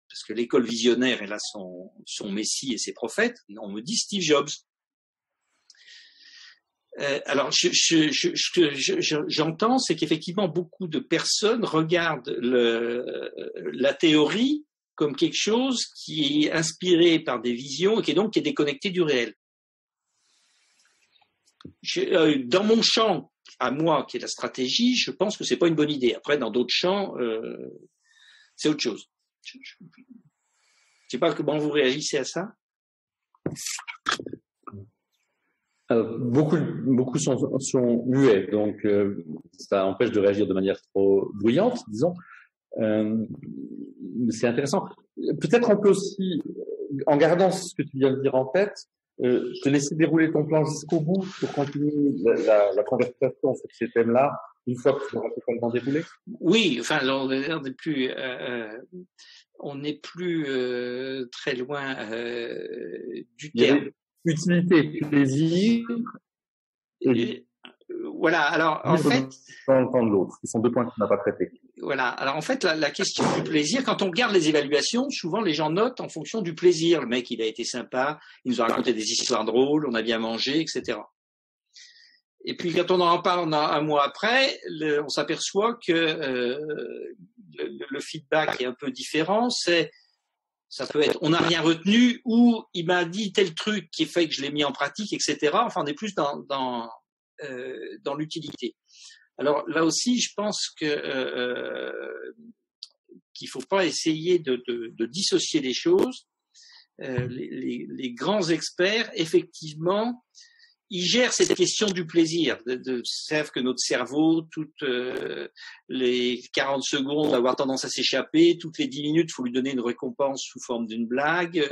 Speaker 1: parce que l'école visionnaire, elle a son messie et ses prophètes, on me dit Steve Jobs. Alors, ce que j'entends, c'est qu'effectivement, beaucoup de personnes regardent la théorie comme quelque chose qui est inspiré par des visions et qui est déconnecté du réel. Dans mon champ, à moi, qui est la stratégie, je pense que c'est pas une bonne idée. Après, dans d'autres champs, c'est autre chose. Je sais pas comment vous réagissez à ça.
Speaker 2: Beaucoup sont muets, donc ça empêche de réagir de manière trop bruyante, disons. C'est intéressant. Peut-être on peut aussi, en gardant ce que tu viens de dire en tête, te laisser dérouler ton plan jusqu'au bout pour continuer la conversation sur ces thèmes-là, une fois que tu auras totalement déroulé.
Speaker 1: Oui, enfin, on n'est plus très loin du terme.
Speaker 2: Utilité, plaisir.
Speaker 1: Voilà. Alors, en fait,
Speaker 2: dans le temps de l'autre, qui sont deux points qu'on n'a pas traités.
Speaker 1: Voilà. Alors, en fait, la question du plaisir, quand on regarde les évaluations, souvent les gens notent en fonction du plaisir. Le mec, il a été sympa, il nous a raconté des histoires drôles, on a bien mangé, etc. Et puis, quand on en parle un mois après, on s'aperçoit que le feedback est un peu différent. Ça peut être, on n'a rien retenu, ou il m'a dit tel truc qui fait que je l'ai mis en pratique, etc. Enfin, on est plus dans l'utilité. Alors là aussi, je pense que qu'il faut pas essayer de dissocier les choses. les grands experts, effectivement, ils gèrent cette question du plaisir. Savent que notre cerveau, toutes les 40 secondes, va avoir tendance à s'échapper. Toutes les 10 minutes, il faut lui donner une récompense sous forme d'une blague.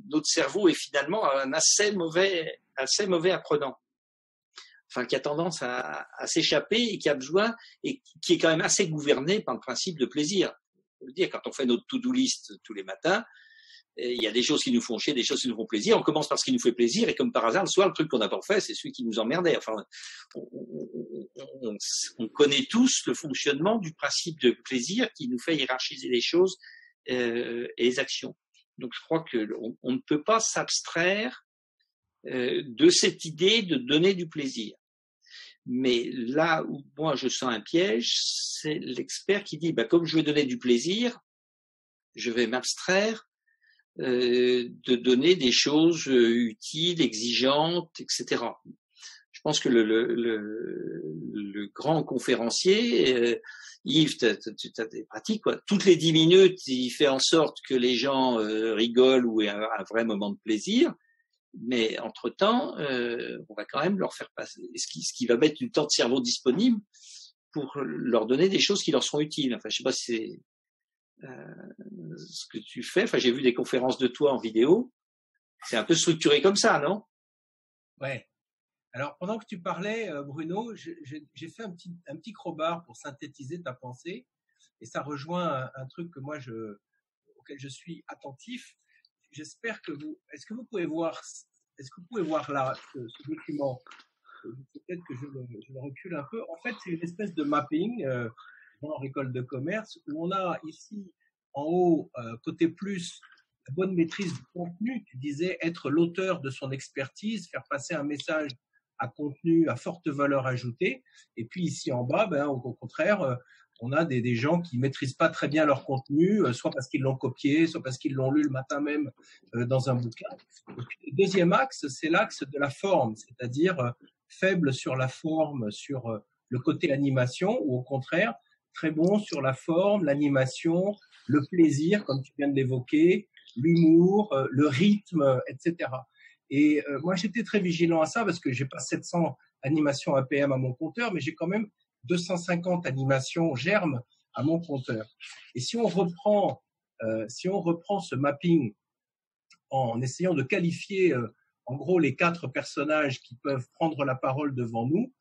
Speaker 1: Notre cerveau est finalement un assez mauvais apprenant. Enfin, qui a tendance à s'échapper et qui a besoin, et qui est quand même assez gouverné par le principe de plaisir. Je veux dire, quand on fait notre to-do list tous les matins, il y a des choses qui nous font chier, des choses qui nous font plaisir. On commence par ce qui nous fait plaisir, et comme par hasard, le soir, le truc qu'on n'a pas fait, c'est celui qui nous emmerdait. Enfin, on connaît tous le fonctionnement du principe de plaisir qui nous fait hiérarchiser les choses et les actions. Donc, je crois qu'on ne peut pas s'abstraire de cette idée de donner du plaisir. Mais là où moi je sens un piège, c'est l'expert qui dit comme je veux donner du plaisir, je vais m'abstraire de donner des choses utiles, exigeantes, etc. Je pense que le grand conférencier, Yves, tu as des pratiques, quoi. Toutes les 10 minutes, il fait en sorte que les gens rigolent ou aient un vrai moment de plaisir. Mais entre-temps, on va quand même leur faire passer ce qui va mettre du temps de cerveau disponible pour leur donner des choses qui leur seront utiles. Enfin, je sais pas si c'est ce que tu fais. Enfin, j'ai vu des conférences de toi en vidéo. C'est un peu structuré comme ça, non?
Speaker 6: Ouais. Alors, pendant que tu parlais, Bruno, j'ai fait un petit crowbar pour synthétiser ta pensée, et ça rejoint un truc que moi auquel je suis attentif. J'espère que est-ce que vous pouvez voir là ce document? Peut-être que je le recule un peu. En fait, c'est une espèce de mapping dans l'école de commerce où on a ici en haut, côté plus, la bonne maîtrise du contenu. Tu disais être l'auteur de son expertise, faire passer un message à contenu à forte valeur ajoutée. Et puis ici en bas, au contraire, on a des gens qui maîtrisent pas très bien leur contenu, soit parce qu'ils l'ont copié, soit parce qu'ils l'ont lu le matin même dans un bouquin. Et puis, le deuxième axe, c'est l'axe de la forme, c'est-à-dire faible sur la forme, sur le côté animation, ou au contraire, très bon sur la forme, l'animation, le plaisir, comme tu viens de l'évoquer, l'humour, le rythme, etc. Et moi, j'étais très vigilant à ça parce que j'ai pas 700 animations APM à mon compteur, mais j'ai quand même 250 animations germes à mon compteur. Et si on reprend ce mapping en essayant de qualifier en gros les 4 personnages qui peuvent prendre la parole devant nous,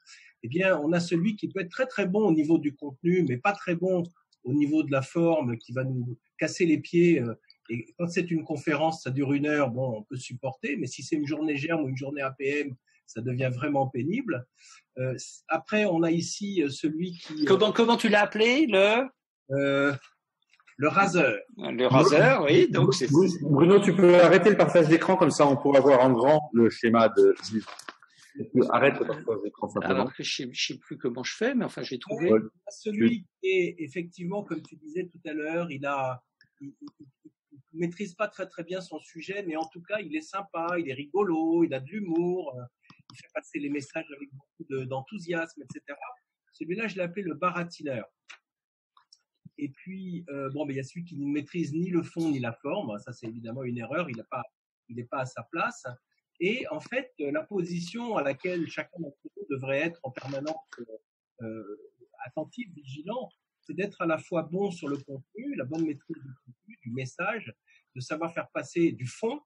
Speaker 6: eh bien on a celui qui peut être très très bon au niveau du contenu, mais pas très bon au niveau de la forme, qui va nous casser les pieds. Et quand c'est une conférence, ça dure 1 heure, on peut supporter, mais si c'est une journée germe ou une journée APM, ça devient vraiment pénible. Après, on a ici celui qui...
Speaker 1: Comment tu l'as appelé,
Speaker 6: le raseur.
Speaker 1: Le raseur, oui. Donc
Speaker 2: Bruno, tu peux arrêter le partage d'écran, comme ça on pourra voir en grand le schéma de... Arrête le partage d'écran simplement.
Speaker 1: Alors que je sais plus comment je fais, mais enfin j'ai trouvé.
Speaker 6: Celui qui est effectivement, comme tu disais tout à l'heure, il maîtrise pas très très bien son sujet, mais en tout cas il est sympa, il est rigolo, il a de l'humour, il fait passer les messages avec beaucoup d'enthousiasme, etc. Celui-là, je l'ai appelé le baratineur. Et puis, il y a celui qui ne maîtrise ni le fond ni la forme. Ça, c'est évidemment une erreur. Il n'est pas à sa place. Et en fait, la position à laquelle chacun d'entre nous devrait être en permanence attentif, vigilant, c'est d'être à la fois bon sur le contenu, la bonne maîtrise du contenu, du message, de savoir faire passer du fond,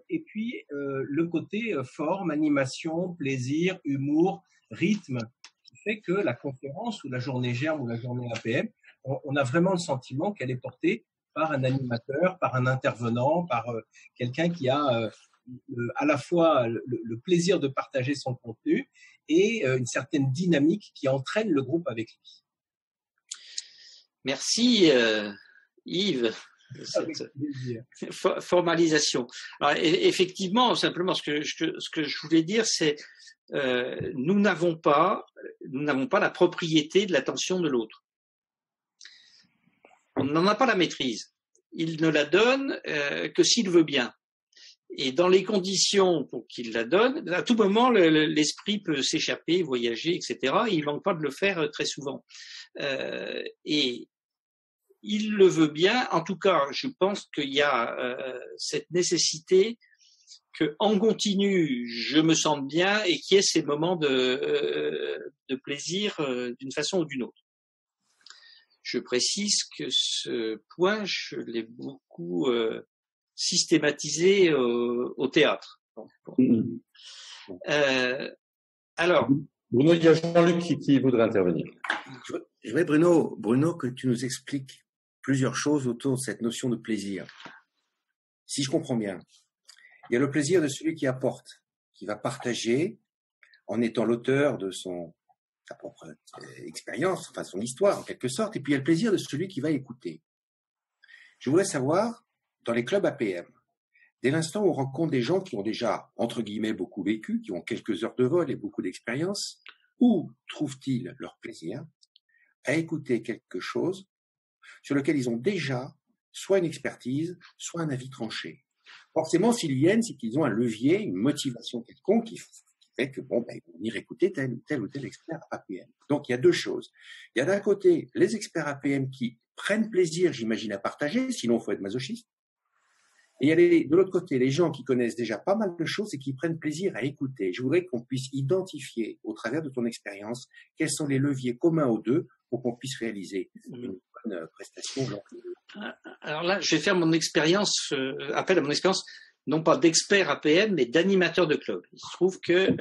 Speaker 6: et puis le côté forme, animation, plaisir, humour, rythme, qui fait que la conférence ou la journée germe ou la journée APM, on a vraiment le sentiment qu'elle est portée par un animateur, par un intervenant, par quelqu'un qui a à la fois le plaisir de partager son contenu et une certaine dynamique qui entraîne le groupe avec lui.
Speaker 1: Merci Yves. Cette formalisation. Alors, effectivement, simplement, ce que je voulais dire, c'est nous n'avons pas la propriété de l'attention de l'autre. On n'en a pas la maîtrise. Il ne la donne que s'il veut bien. Et dans les conditions pour qu'il la donne, à tout moment, l'esprit peut s'échapper, voyager, etc. Et il manque pas de le faire très souvent. Et il le veut bien. En tout cas, je pense qu'il y a cette nécessité qu'en continu, je me sente bien et qu'il y ait ces moments de plaisir d'une façon ou d'une autre. Je précise que ce point, je l'ai beaucoup systématisé au théâtre. Alors,
Speaker 2: Bruno, il y a Jean-Luc qui voudrait intervenir.
Speaker 5: Je voudrais, Bruno, que tu nous expliques plusieurs choses autour de cette notion de plaisir. Si je comprends bien, il y a le plaisir de celui qui apporte, qui va partager en étant l'auteur de sa propre expérience, enfin son histoire en quelque sorte, et puis il y a le plaisir de celui qui va écouter. Je voudrais savoir, dans les clubs APM, dès l'instant où on rencontre des gens qui ont déjà, entre guillemets, beaucoup vécu, qui ont quelques heures de vol et beaucoup d'expérience, où trouvent-ils leur plaisir à écouter quelque chose sur lequel ils ont déjà soit une expertise, soit un avis tranché. Forcément, s'ils viennent, c'est qu'ils ont un levier, une motivation quelconque qui fait que, ils vont venir écouter tel ou tel expert APM. Donc, il y a deux choses. Il y a d'un côté les experts APM qui prennent plaisir, j'imagine, à partager, sinon il faut être masochiste. Et il y a de l'autre côté les gens qui connaissent déjà pas mal de choses et qui prennent plaisir à écouter. Je voudrais qu'on puisse identifier, au travers de ton expérience, quels sont les leviers communs aux deux pour qu'on puisse réaliser une bonne prestation.
Speaker 1: Alors là, je vais faire mon expérience, appel à mon expérience, non pas d'expert APM, mais d'animateur de club. Il se trouve que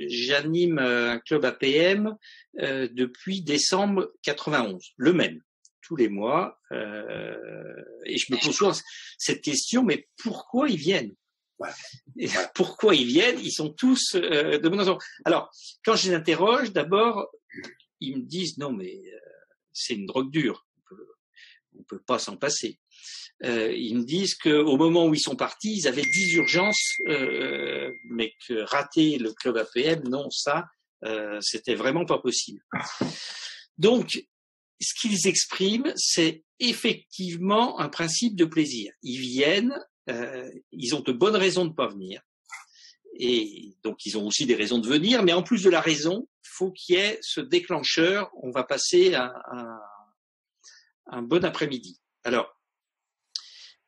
Speaker 1: j'anime un club APM depuis décembre 91, le même, tous les mois. Et je me pose souvent cette question, mais pourquoi ils viennent ? Pourquoi ils viennent ? Ils sont tous de bonne raison. Alors, quand je les interroge, d'abord, ils me disent non, mais c'est une drogue dure. On peut pas s'en passer. Ils me disent qu'au moment où ils sont partis, ils avaient 10 urgences, mais que rater le club APM, non, ça, c'était vraiment pas possible. Donc, ce qu'ils expriment, c'est effectivement un principe de plaisir. Ils viennent, ils ont de bonnes raisons de pas venir, et donc ils ont aussi des raisons de venir, mais en plus de la raison, il faut qu'il y ait ce déclencheur. On va passer un bon après-midi. Alors,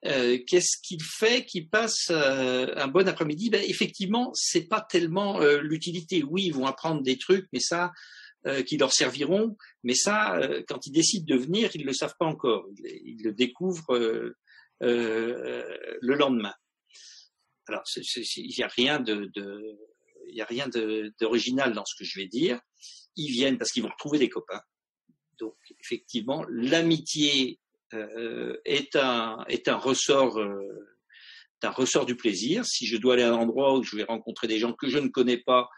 Speaker 1: qu'est-ce qu'il fait qu'ils passent un bon après-midi ? Effectivement, c'est pas tellement l'utilité. Oui, ils vont apprendre des trucs, mais ça, qui leur serviront. Mais ça, quand ils décident de venir, ils le savent pas encore. Ils le découvrent le lendemain. Alors, il y a rien d'original dans ce que je vais dire. Ils viennent parce qu'ils vont retrouver des copains. Donc, effectivement, l'amitié est un ressort du plaisir. Si je dois aller à un endroit où je vais rencontrer des gens que je ne connais pas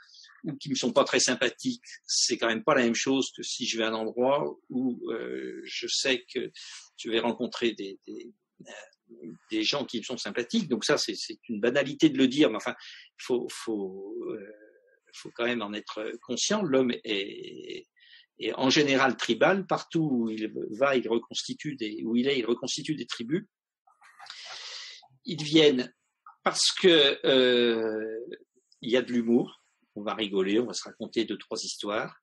Speaker 1: ou qui me sont pas très sympathiques, c'est quand même pas la même chose que si je vais à un endroit où je sais que je vais rencontrer des gens qui me sont sympathiques. Donc ça, c'est une banalité de le dire, mais enfin, faut quand même en être conscient. L'homme est en général tribal. Partout où il va, il reconstitue il reconstitue des tribus. Ils viennent parce que il y a de l'humour. On va rigoler, on va se raconter 2-3 histoires.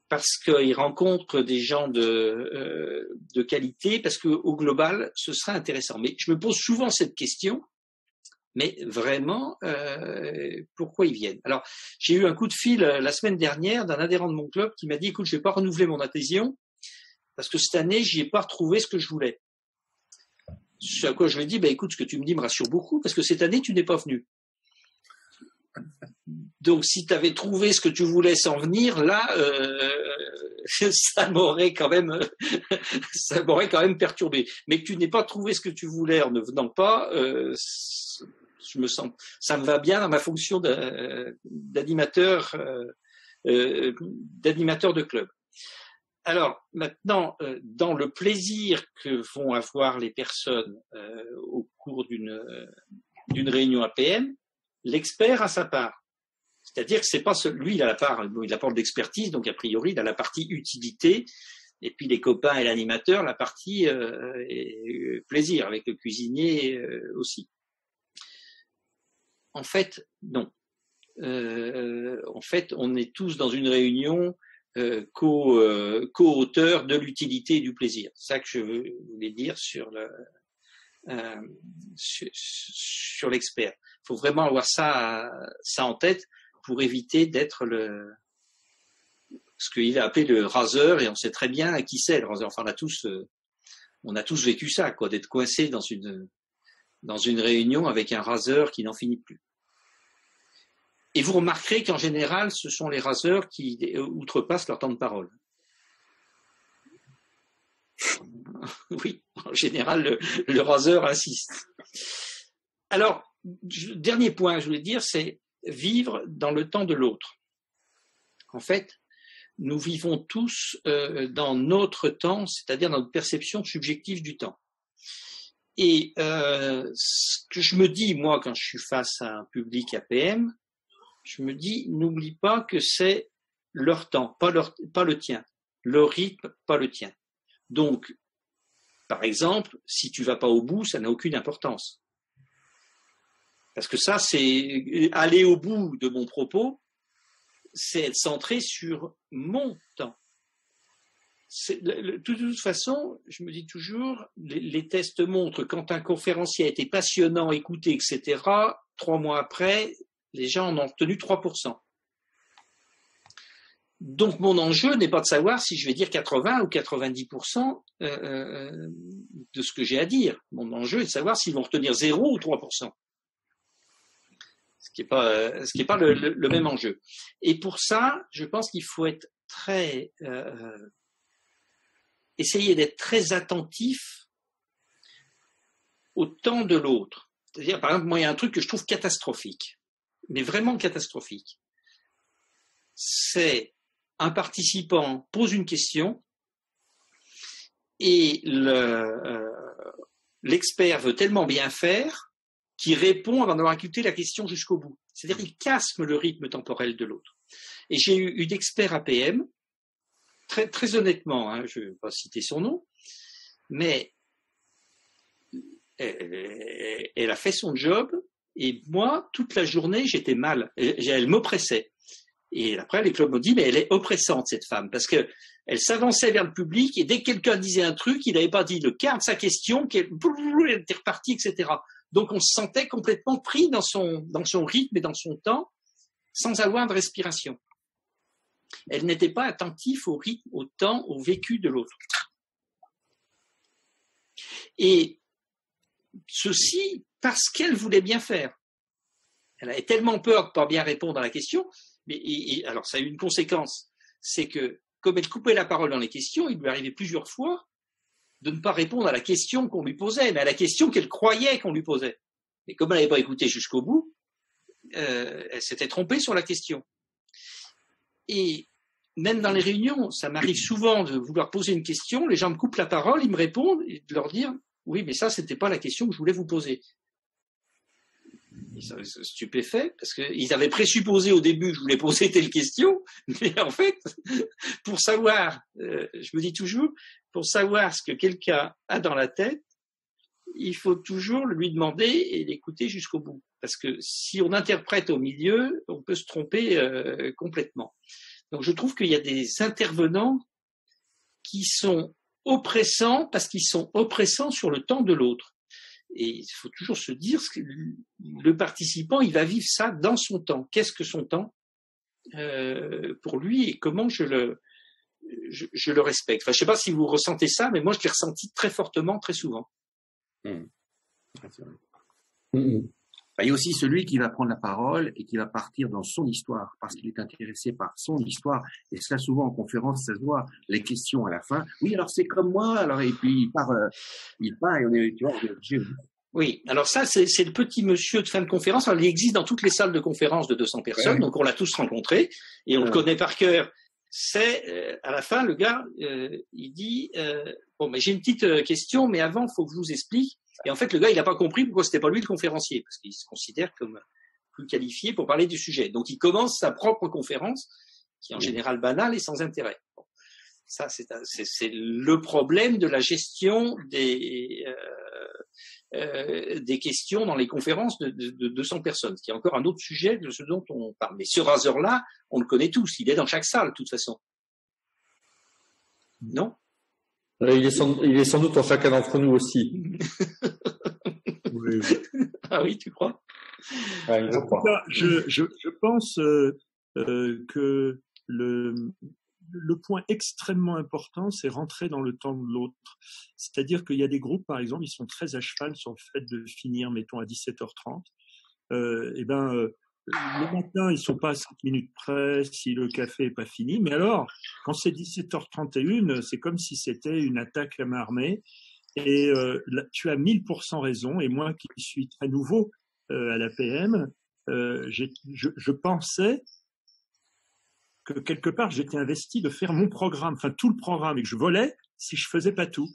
Speaker 1: Parce qu'ils rencontrent des gens de qualité, parce que au global, ce sera intéressant. Mais je me pose souvent cette question. Mais vraiment, pourquoi ils viennent ? Alors, j'ai eu un coup de fil la semaine dernière d'un adhérent de mon club qui m'a dit « Écoute, je vais pas renouveler mon adhésion parce que cette année, j'y ai pas retrouvé ce que je voulais. » Ce à quoi je lui ai dit « Écoute, ce que tu me dis me rassure beaucoup parce que cette année, tu n'es pas venu. » Donc, si tu avais trouvé ce que tu voulais sans venir, là, ça m'aurait quand même perturbé. Mais que tu n'aies pas trouvé ce que tu voulais en ne venant pas, ça me va bien dans ma fonction d'animateur de club. Alors maintenant, dans le plaisir que vont avoir les personnes au cours d'une réunion APM, l'expert a sa part. C'est-à-dire que c'est pas lui, il a la part d'expertise, donc a priori il a la partie utilité, et puis les copains et l'animateur la partie plaisir avec le cuisinier aussi. En fait, non. En fait, on est tous dans une réunion co-auteur de l'utilité et du plaisir. C'est ça que je voulais dire sur l'expert. Il faut vraiment avoir ça en tête pour éviter d'être ce qu'il a appelé le raseur, et on sait très bien qui c'est le raseur. Enfin, on a tous vécu ça, quoi, d'être coincé dans une réunion avec un raseur qui n'en finit plus. Et vous remarquerez qu'en général, ce sont les raseurs qui outrepassent leur temps de parole. Oui, en général, le raseur insiste. Alors, dernier point, je voulais dire, c'est vivre dans le temps de l'autre. En fait, nous vivons tous dans notre temps, c'est-à-dire dans notre perception subjective du temps. Et ce que je me dis, moi, quand je suis face à un public APM, je me dis, n'oublie pas que c'est leur temps, pas le tien. Leur rythme, pas le tien. Donc, par exemple, si tu vas pas au bout, ça n'a aucune importance. Parce que ça, c'est aller au bout de mon propos, c'est être centré sur mon temps. De toute façon, je me dis toujours, les tests montrent quand un conférencier a été passionnant, écouté, etc., 3 mois après, les gens en ont retenu 3%. Donc, mon enjeu n'est pas de savoir si je vais dire 80 ou 90% de ce que j'ai à dire. Mon enjeu est de savoir s'ils vont retenir 0 ou 3%. Ce qui n'est pas le même enjeu. Et pour ça, je pense qu'il faut être essayer d'être très attentif au temps de l'autre. C'est-à-dire, par exemple, moi, il y a un truc que je trouve catastrophique, mais vraiment catastrophique. C'est un participant pose une question et l'expert veut tellement bien faire qu'il répond avant d'avoir écouté la question jusqu'au bout. C'est-à-dire qu'il casse le rythme temporel de l'autre. Et j'ai eu une expert APM, très, très honnêtement, hein, je ne vais pas citer son nom, mais elle a fait son job et moi, toute la journée, j'étais mal. Elle m'oppressait. Et après, les clubs m'ont dit, mais elle est oppressante, cette femme, parce que elle s'avançait vers le public et dès que quelqu'un disait un truc, il n'avait pas dit le quart de sa question, elle était repartie, etc. Donc, on se sentait complètement pris dans son rythme et dans son temps, sans avoir de respiration. Elle n'était pas attentive au rythme, au temps, au vécu de l'autre. Et ceci parce qu'elle voulait bien faire. Elle avait tellement peur de ne pas bien répondre à la question, alors ça a eu une conséquence, c'est que comme elle coupait la parole dans les questions, il lui arrivait plusieurs fois de ne pas répondre à la question qu'on lui posait, mais à la question qu'elle croyait qu'on lui posait. Mais comme elle n'avait pas écouté jusqu'au bout, elle s'était trompée sur la question. Et même dans les réunions, ça m'arrive souvent de vouloir poser une question, les gens me coupent la parole, ils me répondent, et de leur dire « Oui, mais ça, c'était pas la question que je voulais vous poser ». Ils sont stupéfaits, parce qu'ils avaient présupposé au début que je voulais poser telle question, mais en fait, pour savoir, je me dis toujours, pour savoir ce que quelqu'un a dans la tête, il faut toujours lui demander et l'écouter jusqu'au bout. Parce que si on interprète au milieu, on peut se tromper complètement. Donc je trouve qu'il y a des intervenants qui sont oppressants parce qu'ils sont oppressants sur le temps de l'autre. Et il faut toujours se dire que le participant, il va vivre ça dans son temps. Qu'est-ce que son temps pour lui et comment je le respecte. Enfin, je ne sais pas si vous ressentez ça, mais moi je l'ai ressenti très fortement, très souvent.
Speaker 5: Il y a aussi celui qui va prendre la parole et qui va partir dans son histoire parce qu'il est intéressé par son histoire. Et ça, souvent en conférence, ça se voit. Les questions à la fin. Oui, alors c'est comme moi. Alors et puis il part et on est, tu vois.
Speaker 1: Oui, alors ça, c'est le petit monsieur de fin de conférence. Alors, il existe dans toutes les salles de conférence de 200 personnes, donc on l'a tous rencontré et on le connaît par cœur. C'est à la fin, le gars, il dit bon, mais j'ai une petite question, mais avant, il faut que je vous explique. Et en fait, le gars, il n'a pas compris pourquoi c'était pas lui le conférencier, parce qu'il se considère comme plus qualifié pour parler du sujet. Donc, il commence sa propre conférence, qui est en général banale et sans intérêt. Bon, ça, c'est le problème de la gestion des questions dans les conférences de 200 personnes, qui est encore un autre sujet de ce dont on parle. Mais ce raseur-là, on le connaît tous, il est dans chaque salle, de toute façon. Non?
Speaker 2: Il est sans doute en chacun d'entre nous aussi.
Speaker 3: Oui.
Speaker 1: Ah oui, tu crois?
Speaker 2: Ouais, je crois.
Speaker 3: Je pense que le point extrêmement important, c'est rentrer dans le temps de l'autre. C'est-à-dire qu'il y a des groupes, par exemple, ils sont très à cheval sur le fait de finir, mettons, à 17h30. Le matin, ils sont pas à 5 minutes près si le café est pas fini. Mais alors, quand c'est 17h31, c'est comme si c'était une attaque à main armée. Et là, tu as 1000% raison. Et moi, qui suis très nouveau à l'APM, je pensais que quelque part, j'étais investi de faire mon programme, enfin tout le programme, et que je volais si je faisais pas tout.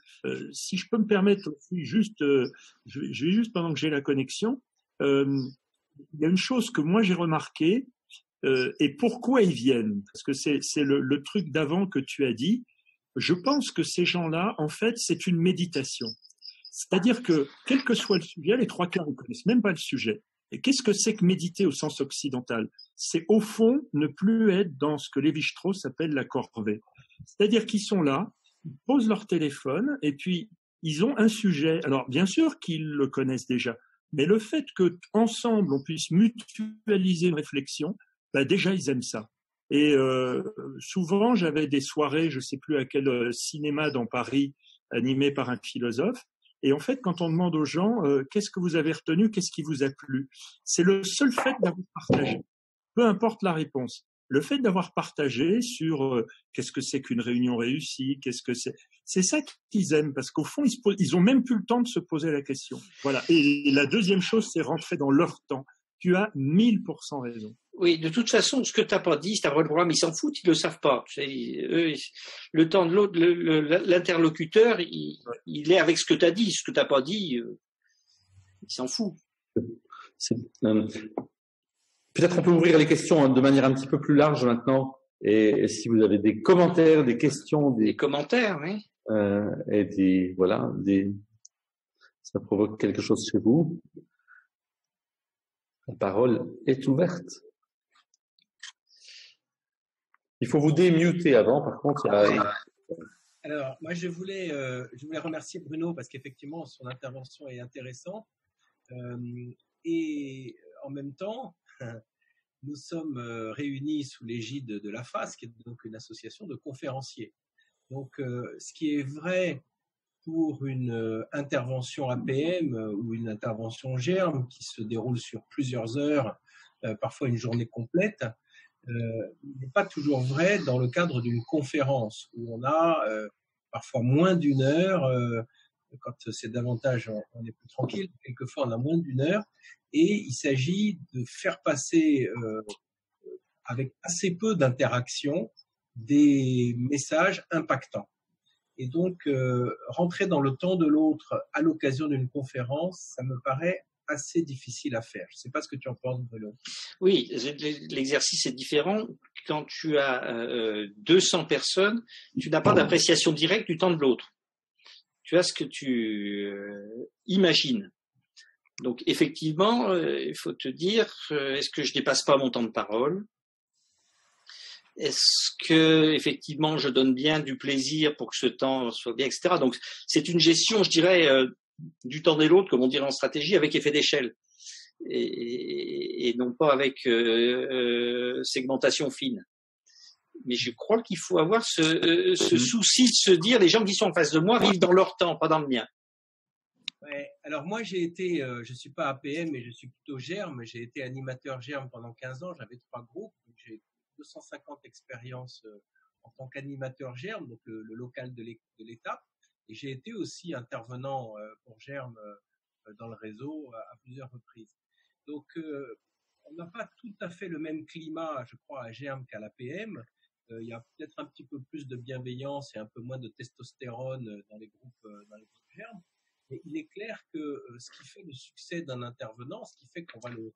Speaker 3: Si je peux me permettre aussi, juste, je vais juste pendant que j'ai la connexion, il y a une chose que moi j'ai remarqué, et pourquoi ils viennent, parce que c'est le truc d'avant que tu as dit. Je pense que ces gens-là, en fait, c'est une méditation. C'est-à-dire que, quel que soit le sujet, les trois quarts ne connaissent même pas le sujet. Et qu'est-ce que c'est que méditer au sens occidental? C'est au fond ne plus être dans ce que Lévi-Strauss appelle la corvée. C'est-à-dire qu'ils sont là, ils posent leur téléphone et puis ils ont un sujet. Alors bien sûr qu'ils le connaissent déjà, mais le fait que ensemble on puisse mutualiser une réflexion, bah déjà ils aiment ça. Et souvent j'avais des soirées, je sais plus à quel cinéma dans Paris, animé par un philosophe. Et en fait, quand on demande aux gens qu'est-ce que vous avez retenu, qu'est-ce qui vous a plu, c'est le seul fait d'avoir partagé, peu importe la réponse. Le fait d'avoir partagé sur qu'est-ce que c'est qu'une réunion réussie, qu'est-ce que c'est ça qu'ils aiment, parce qu'au fond, ils ont même plus le temps de se poser la question. Voilà. Et la deuxième chose, c'est rentrer dans leur temps. Tu as 1000% raison.
Speaker 1: Oui, de toute façon, ce que tu n'as pas dit, c'est un vrai programme, ils s'en foutent, ils ne le savent pas. Eux, le temps de l'autre, l'interlocuteur, il est avec ce que tu as dit. Ce que tu n'as pas dit, il s'en fout.
Speaker 2: Peut-être on peut ouvrir les questions de manière un petit peu plus large maintenant. Et si vous avez des commentaires, des questions,
Speaker 1: des commentaires, oui.
Speaker 2: Et ça provoque quelque chose chez vous. La parole est ouverte. Il faut vous démuter avant, par contre.
Speaker 6: Alors, moi, je voulais remercier Bruno parce qu'effectivement, son intervention est intéressante. Et en même temps, nous sommes réunis sous l'égide de l'AFAS, qui est donc une association de conférenciers. Donc, ce qui est vrai pour une intervention APM ou une intervention GERM qui se déroule sur plusieurs heures, parfois une journée complète, n'est pas toujours vrai dans le cadre d'une conférence où on a parfois moins d'une heure, quand c'est davantage, on est plus tranquille, quelquefois on a moins d'une heure, et il s'agit de faire passer avec assez peu d'interaction des messages impactants. Et donc, rentrer dans le temps de l'autre à l'occasion d'une conférence, ça me paraît assez difficile à faire. Je ne sais pas ce que tu en penses, Bruno.
Speaker 1: Oui, l'exercice est différent. Quand tu as 200 personnes, tu n'as pas d'appréciation directe du temps de l'autre. Tu as ce que tu imagines. Donc, effectivement, il faut te dire, est-ce que je dépasse pas mon temps de parole? Est-ce que, effectivement, je donne bien du plaisir pour que ce temps soit bien, etc. Donc, c'est une gestion, je dirais, du temps de l'autre, comme on dirait en stratégie, avec effet d'échelle. Et non pas avec segmentation fine. Mais je crois qu'il faut avoir ce souci de se dire, les gens qui sont en face de moi vivent dans leur temps, pas dans le mien.
Speaker 6: Ouais, alors moi j'ai été, je suis pas APM, mais je suis plutôt GERM. J'ai été animateur GERM pendant 15 ans. J'avais 3 groupes. J'ai 250 expériences en tant qu'animateur GERM, donc le local de l'État. Et j'ai été aussi intervenant pour GERM dans le réseau à plusieurs reprises. Donc on n'a pas tout à fait le même climat, je crois, à GERM qu'à l'APM. Il y a peut-être un petit peu plus de bienveillance et un peu moins de testostérone dans les groupes GERM. Mais il est clair que ce qui fait le succès d'un intervenant, ce qui fait qu'on va le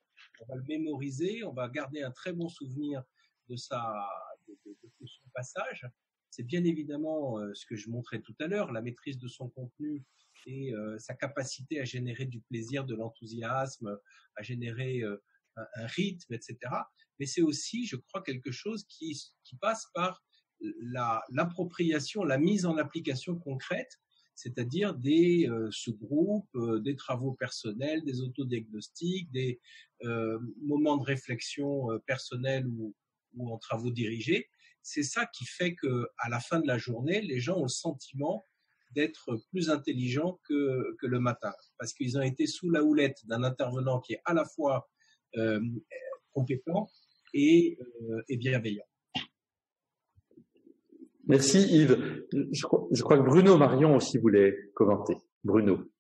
Speaker 6: mémoriser, on va garder un très bon souvenir de son passage, c'est bien évidemment ce que je montrais tout à l'heure, la maîtrise de son contenu et sa capacité à générer du plaisir, de l'enthousiasme, à générer un rythme, etc. Mais c'est aussi, je crois, quelque chose qui passe par l'appropriation, la mise en application concrète, c'est-à-dire des sous-groupes, des travaux personnels, des autodiagnostics, des moments de réflexion personnels ou en travaux dirigés. C'est ça qui fait que, à la fin de la journée, les gens ont le sentiment d'être plus intelligents que le matin, parce qu'ils ont été sous la houlette d'un intervenant qui est à la fois compétent et bienveillant.
Speaker 2: Merci Yves. Je crois que Bruno Marion aussi voulait commenter. Bruno.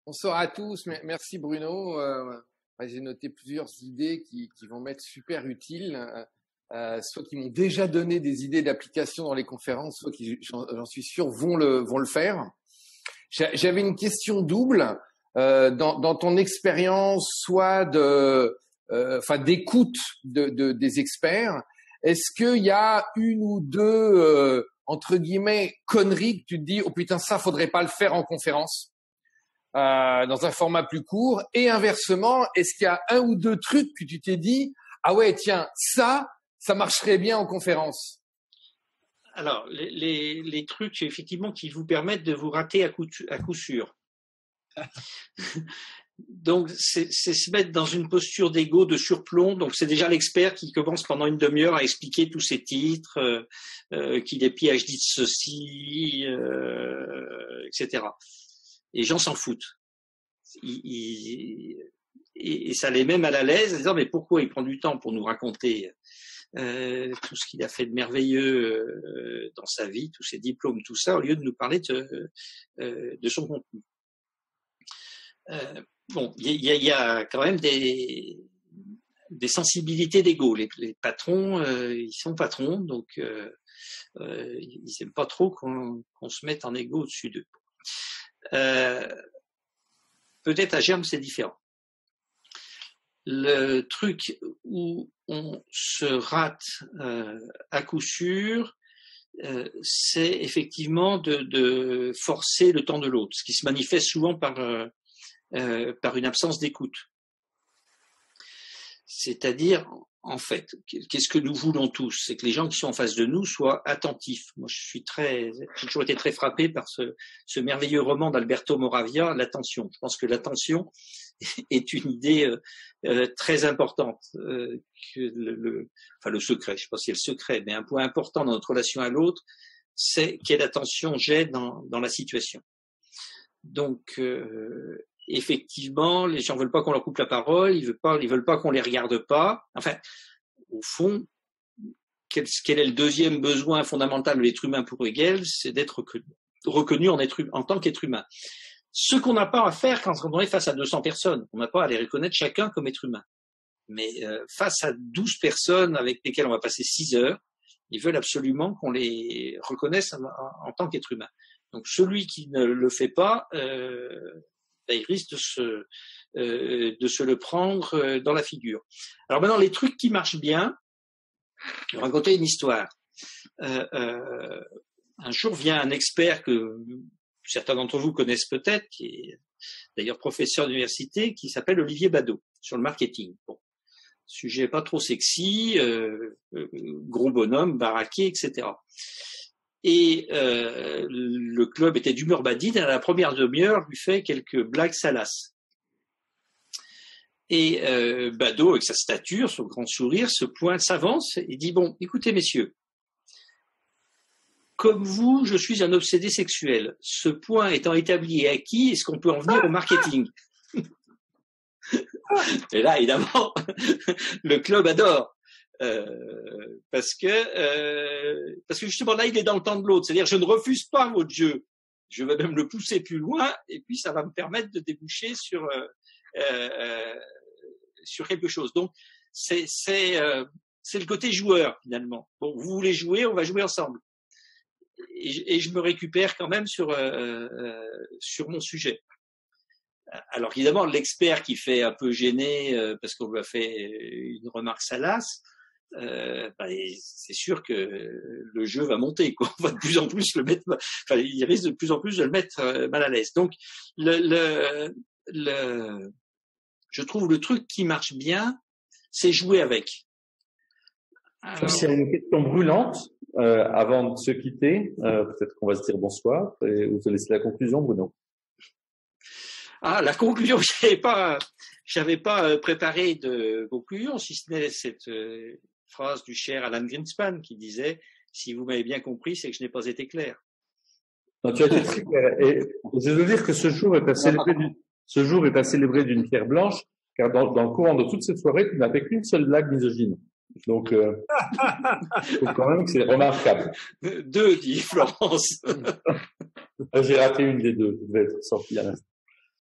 Speaker 7: Bonsoir à tous. Merci Bruno. J'ai noté plusieurs idées qui vont m'être super utiles, soit qui m'ont déjà donné des idées d'application dans les conférences, soit qui, j'en suis sûr, vont le faire. J'avais une question double dans ton expérience, soit d'écoute des experts. Est-ce qu'il y a une ou deux entre guillemets conneries que tu te dis oh putain ça faudrait pas le faire en conférence dans un format plus court, et inversement est-ce qu'il y a un ou deux trucs que tu t'es dit ah ouais tiens ça marcherait bien en conférence?
Speaker 1: Alors les trucs effectivement qui vous permettent de vous rater à coup sûr. Donc c'est se mettre dans une posture d'ego, de surplomb. Donc c'est déjà l'expert qui commence pendant une demi-heure à expliquer tous ses titres, qu'il est PhD de ceci, etc. Et les gens s'en foutent. Et ça les met mal à l'aise, en disant mais pourquoi il prend du temps pour nous raconter tout ce qu'il a fait de merveilleux dans sa vie, tous ses diplômes, tout ça, au lieu de nous parler de son contenu. Bon, il y a quand même des sensibilités d'ego. Les patrons, ils sont patrons, donc ils n'aiment pas trop qu'on se mette en ego au-dessus d'eux. Peut-être à Germe, c'est différent. Le truc où on se rate à coup sûr, c'est effectivement de forcer le temps de l'autre, ce qui se manifeste souvent par une absence d'écoute. C'est-à-dire, en fait, qu'est-ce que nous voulons tous? C'est que les gens qui sont en face de nous soient attentifs. Moi, j'ai toujours été très frappé par ce merveilleux roman d'Alberto Moravia, L'attention. Je pense que l'attention est une idée très importante. Le secret, je ne sais pas si c'est le secret, mais un point important dans notre relation à l'autre, c'est quelle attention j'ai dans la situation. Donc, effectivement, les gens veulent pas qu'on leur coupe la parole, ils veulent pas qu'on les regarde pas. Enfin, au fond, quel est le deuxième besoin fondamental de l'être humain pour Hegel? C'est d'être reconnu en tant qu'être humain. Ce qu'on n'a pas à faire quand on est face à 200 personnes. On n'a pas à les reconnaître chacun comme être humain. Mais face à 12 personnes avec lesquelles on va passer 6 heures, ils veulent absolument qu'on les reconnaisse en tant qu'être humain. Donc celui qui ne le fait pas, il risque de se le prendre dans la figure. Alors maintenant, les trucs qui marchent bien, je vais raconter une histoire. Un jour vient un expert que certains d'entre vous connaissent peut-être, qui est d'ailleurs professeur d'université, qui s'appelle Olivier Badeau, sur le marketing. Bon, sujet pas trop sexy, gros bonhomme, baraqué, etc. Et le club était d'humeur badine, et à la première demi-heure, lui fait quelques blagues salaces. Et Badeau, avec sa stature, son grand sourire, se pointe, s'avance et dit « Bon, écoutez messieurs, comme vous, je suis un obsédé sexuel. Ce point étant établi et acquis, est-ce qu'on peut en venir au marketing ?» Et là, évidemment, le club adore. Parce que justement là il est dans le temps de l'autre, c'est-à-dire je ne refuse pas votre jeu, je vais même le pousser plus loin et puis ça va me permettre de déboucher sur quelque chose. Donc c'est le côté joueur finalement. Bon, vous voulez jouer, on va jouer ensemble et je me récupère quand même sur mon sujet. Alors évidemment l'expert qui fait un peu gêné parce qu'on lui a fait une remarque salace, c'est sûr que le jeu va monter, quoi. On va de plus en plus le mettre, il risque de plus en plus de le mettre mal à l'aise. Donc, je trouve le truc qui marche bien, c'est jouer avec.
Speaker 2: Alors, c'est une question brûlante. avant de se quitter, peut-être qu'on va se dire bonsoir et vous te laisser la conclusion, Bruno.
Speaker 1: Ah, la conclusion, j'avais pas préparé de conclusion, si ce n'est cette phrase du cher Alan Greenspan qui disait « Si vous m'avez bien compris, c'est que je n'ai pas été clair ».
Speaker 2: Non, tu as été très clair. Et je veux dire que ce jour est à célébrer d'une pierre blanche, car dans le courant de toute cette soirée, tu n'as fait qu'une seule blague misogyne. Donc, je trouve quand même que c'est remarquable.
Speaker 1: 2, dit Florence.
Speaker 2: J'ai raté une des 2. Je devais être sorti à l'instant.